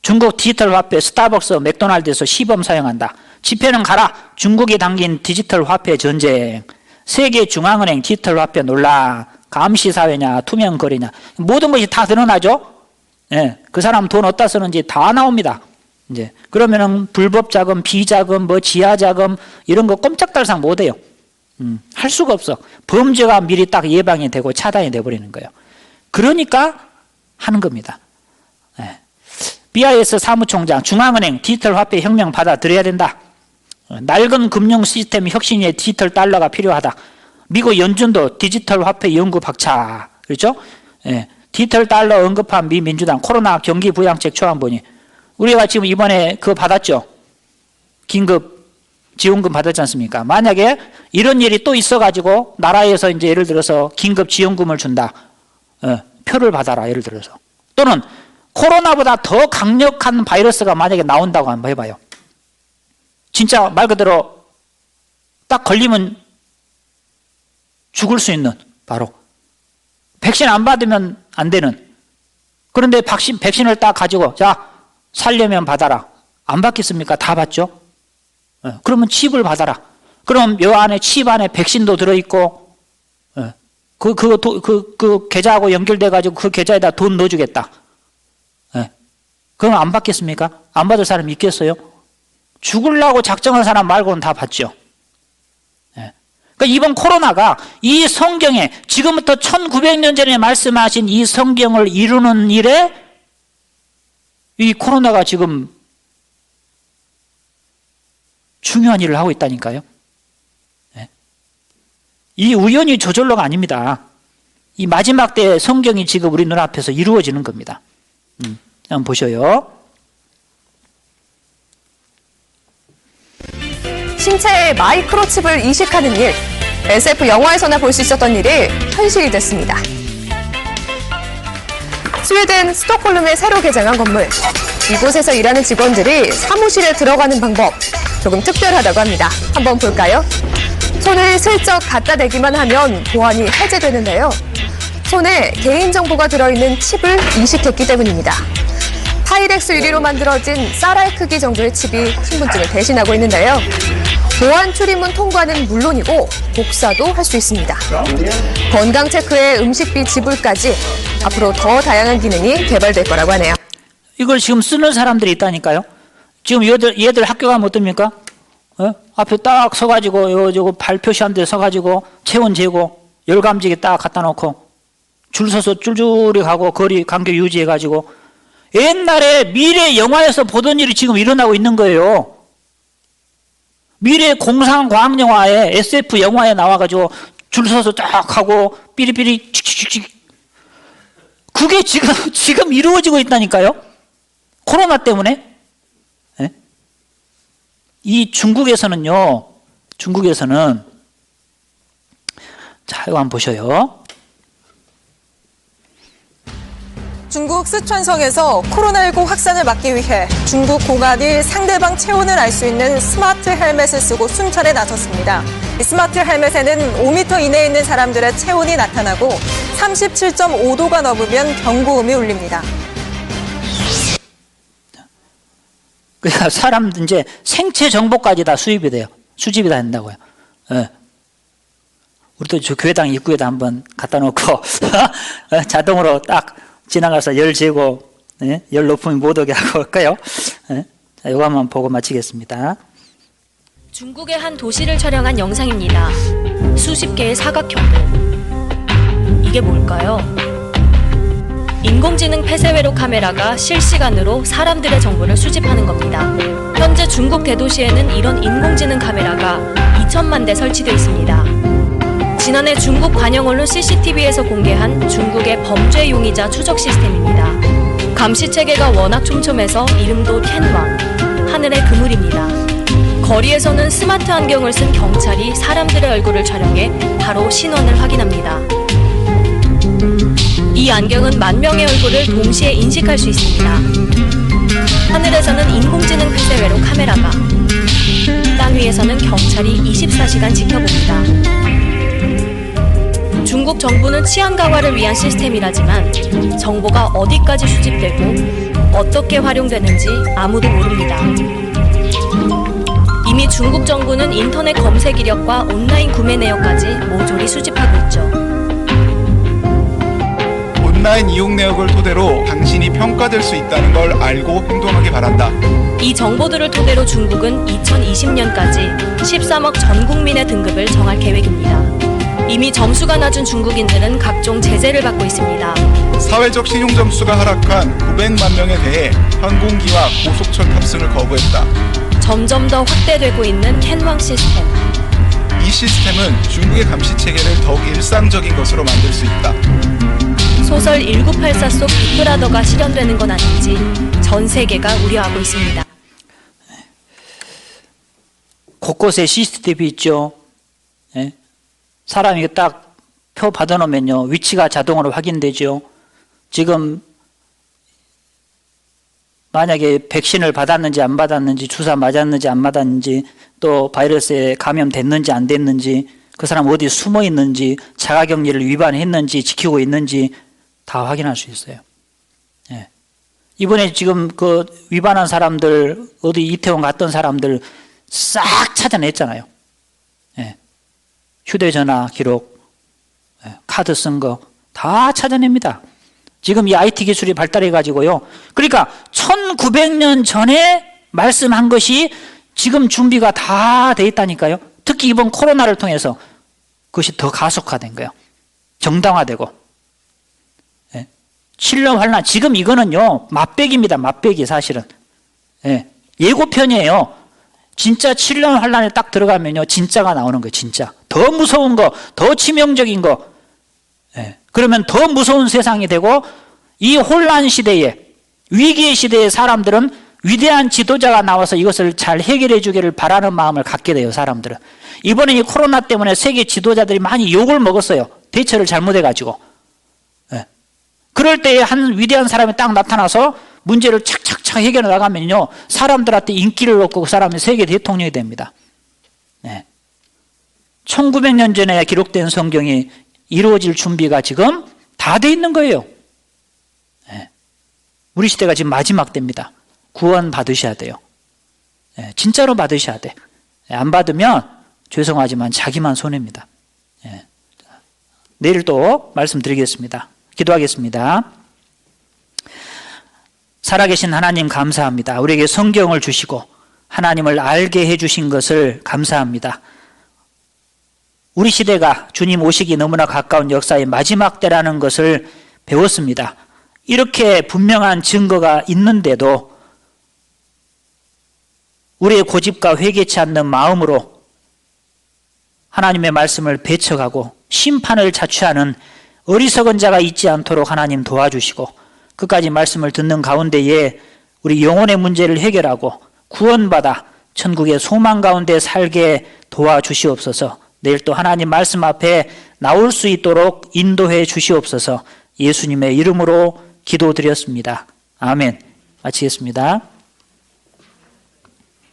중국 디지털 화폐 스타벅스 맥도날드에서 시범 사용한다. 지폐는 가라. 중국이 당긴 디지털 화폐 전쟁. 세계 중앙은행 디지털 화폐 논란. 감시 사회냐 투명 거래냐. 모든 것이 다 드러나죠. 예, 그 사람 돈 어디다 쓰는지 다 나옵니다. 이제 그러면은 불법 자금, 비자금, 뭐 지하 자금 이런 거 꼼짝달싹 못 해요. 할 수가 없어. 범죄가 미리 딱 예방이 되고 차단이 돼 버리는 거예요. 그러니까 하는 겁니다. 예. BIS 사무총장 중앙은행 디지털 화폐 혁명 받아들여야 된다. 낡은 금융 시스템 혁신 위해 디지털 달러가 필요하다. 미국 연준도 디지털 화폐 연구 박차. 그렇죠? 예. 디지털 달러 언급한 미 민주당 코로나 경기 부양책 초안본이 우리가 지금 이번에 그거 받았죠? 긴급 지원금 받았지 않습니까? 만약에 이런 일이 또 있어가지고 나라에서 이제 예를 들어서 긴급 지원금을 준다. 표를 받아라. 예를 들어서. 또는 코로나보다 더 강력한 바이러스가 만약에 나온다고 한번 해봐요. 진짜 말 그대로 딱 걸리면 죽을 수 있는 바로. 백신 안 받으면 안 되는. 그런데 백신을 딱 가지고 자 살려면 받아라. 안 받겠습니까? 다 받죠. 그러면 칩을 받아라. 그럼 요 안에 칩 안에 백신도 들어있고 그 계좌하고 연결돼 가지고 그 계좌에다 돈 넣어주겠다. 그럼 안 받겠습니까? 안 받을 사람 있겠어요? 죽으려고 작정한 사람 말고는 다 받죠. 그러니까 이번 코로나가 이 성경에 지금부터 1900년 전에 말씀하신 이 성경을 이루는 일에 이 코로나가 지금 중요한 일을 하고 있다니까요. 이 우연히 저절로가 아닙니다. 이 마지막 때 성경이 지금 우리 눈앞에서 이루어지는 겁니다. 한번 보셔요. 신체에 마이크로칩을 이식하는 일, SF 영화에서나 볼 수 있었던 일이 현실이 됐습니다. 스웨덴 스톡홀름에 새로 개장한 건물. 이곳에서 일하는 직원들이 사무실에 들어가는 방법, 조금 특별하다고 합니다. 한번 볼까요? 손을 슬쩍 갖다 대기만 하면 보안이 해제되는데요. 손에 개인정보가 들어있는 칩을 이식했기 때문입니다. 파이렉스 유리로 만들어진 쌀알 크기 정도의 칩이 신분증을 대신하고 있는데요. 보안 출입문 통과는 물론이고 복사도 할 수 있습니다. 건강 체크에 음식비 지불까지 앞으로 더 다양한 기능이 개발될 거라고 하네요. 이걸 지금 쓰는 사람들이 있다니까요. 지금 얘들 학교 가면 어떻습니까? 앞에 딱 서가지고 저거 발 표시한 데 서가지고 체온 재고 열감지기 딱 갖다 놓고 줄 서서 줄줄이 가고 거리 간격 유지해가지고 옛날에 미래 영화에서 보던 일이 지금 일어나고 있는 거예요. 미래 공상과학 영화에 SF 영화에 나와가지고 줄 서서 딱 하고 삐리삐리 칙칙칙 그게 지금 이루어지고 있다니까요. 코로나 때문에. 네? 이 중국에서는 자 이거 한번 보셔요. 중국 쓰촨성에서 코로나19 확산을 막기 위해 중국 공안이 상대방 체온을 알 수 있는 스마트 헬멧을 쓰고 순찰에 나섰습니다. 이 스마트 헬멧에는 5m 이내에 있는 사람들의 체온이 나타나고 37.5도가 넘으면 경고음이 울립니다. 그러니까 사람들 이제 생체 정보까지 다 수집이 다 된다고요. 네. 우리도 저 교회당 입구에다 한번 갖다 놓고 자동으로 딱 지나가서 열 재고 열 높으면 못 오게 하고 할까요? 자, 이거 한번 보고 마치겠습니다. 중국의 한 도시를 촬영한 영상입니다. 수십 개의 사각형들. 이게 뭘까요? 인공지능 폐쇄회로 카메라가 실시간으로 사람들의 정보를 수집하는 겁니다. 현재 중국 대도시에는 이런 인공지능 카메라가 2천만 대 설치되어 있습니다. 지난해 중국 관영 언론 CCTV에서 공개한 중국의 범죄 용의자 추적 시스템입니다. 감시 체계가 워낙 촘촘해서 이름도 텐왕, 하늘의 그물입니다. 거리에서는 스마트 안경을 쓴 경찰이 사람들의 얼굴을 촬영해 바로 신원을 확인합니다. 이 안경은 만 명의 얼굴을 동시에 인식할 수 있습니다. 하늘에서는 인공지능 폐쇄회로 카메라가, 땅 위에서는 경찰이 24시간 지켜봅니다. 중국 정부는 치안 강화를 위한 시스템이라지만 정보가 어디까지 수집되고 어떻게 활용되는지 아무도 모릅니다. 이미 중국 정부는 인터넷 검색 이력과 온라인 구매 내역까지 모조리 수집하고 있죠. 온라인 이용 내역을 토대로 당신이 평가될 수 있다는 걸 알고 행동하기 바란다. 이 정보들을 토대로 중국은 2020년까지 13억 전 국민의 등급을 정할 계획입니다. 이미 점수가 낮은 중국인들은 각종 제재를 받고 있습니다. 사회적 신용 점수가 하락한 900만 명에 대해 항공기와 고속철 탑승을 거부했다. 점점 더 확대되고 있는 텐왕 시스템. 이 시스템은 중국의 감시 체계를 더욱 일상적인 것으로 만들 수 있다. 소설 1984 속 빅브라더가 실현되는 건 아닌지 전 세계가 우려하고 있습니다. 곳곳에 CCTV 있죠. 예? 사람이 딱 표 받아놓으면요 위치가 자동으로 확인되죠. 지금 만약에 백신을 받았는지 안 받았는지, 주사 맞았는지 안 맞았는지, 또 바이러스에 감염됐는지 안 됐는지, 그 사람 어디 숨어 있는지, 자가격리를 위반했는지 지키고 있는지 다 확인할 수 있어요. 예. 이번에 지금 그 위반한 사람들, 어디 이태원 갔던 사람들 싹 찾아냈잖아요. 예. 휴대전화 기록, 카드 쓴 거 다 찾아냅니다. 지금 이 IT 기술이 발달해가지고요. 그러니까 1900년 전에 말씀한 것이 지금 준비가 다 돼 있다니까요. 특히 이번 코로나를 통해서 그것이 더 가속화된 거예요. 정당화되고. 예. 7년 환란, 지금 이거는요, 맛배기입니다. 맛배기 사실은. 예. 예고편이에요. 진짜 7년 환란에 딱 들어가면요 진짜가 나오는 거예요. 진짜 더 무서운 거, 더 치명적인 거, 예, 그러면 더 무서운 세상이 되고 이 혼란 시대에 위기의 시대에 사람들은 위대한 지도자가 나와서 이것을 잘 해결해 주기를 바라는 마음을 갖게 돼요. 사람들은. 이번에 이 코로나 때문에 세계 지도자들이 많이 욕을 먹었어요. 대처를 잘못해가지고. 네. 그럴 때에 한 위대한 사람이 딱 나타나서 문제를 착착착 해결해 나가면요, 사람들한테 인기를 얻고 그 사람이 세계 대통령이 됩니다. 네. 1900년 전에 기록된 성경이 이루어질 준비가 지금 다 돼 있는 거예요. 네. 우리 시대가 지금 마지막 때입니다. 구원 받으셔야 돼요. 네. 진짜로 받으셔야 돼. 네. 안 받으면 죄송하지만 자기만 손해입니다. 네. 내일 또 말씀드리겠습니다. 기도하겠습니다. 살아계신 하나님 감사합니다. 우리에게 성경을 주시고 하나님을 알게 해주신 것을 감사합니다. 우리 시대가 주님 오시기 너무나 가까운 역사의 마지막 때라는 것을 배웠습니다. 이렇게 분명한 증거가 있는데도 우리의 고집과 회개치 않는 마음으로 하나님의 말씀을 배척하고 심판을 자초하는 어리석은 자가 있지 않도록 하나님 도와주시고 끝까지 말씀을 듣는 가운데에 우리 영혼의 문제를 해결하고 구원받아 천국의 소망 가운데 살게 도와주시옵소서. 내일 또 하나님 말씀 앞에 나올 수 있도록 인도해 주시옵소서. 예수님의 이름으로 기도드렸습니다. 아멘. 마치겠습니다.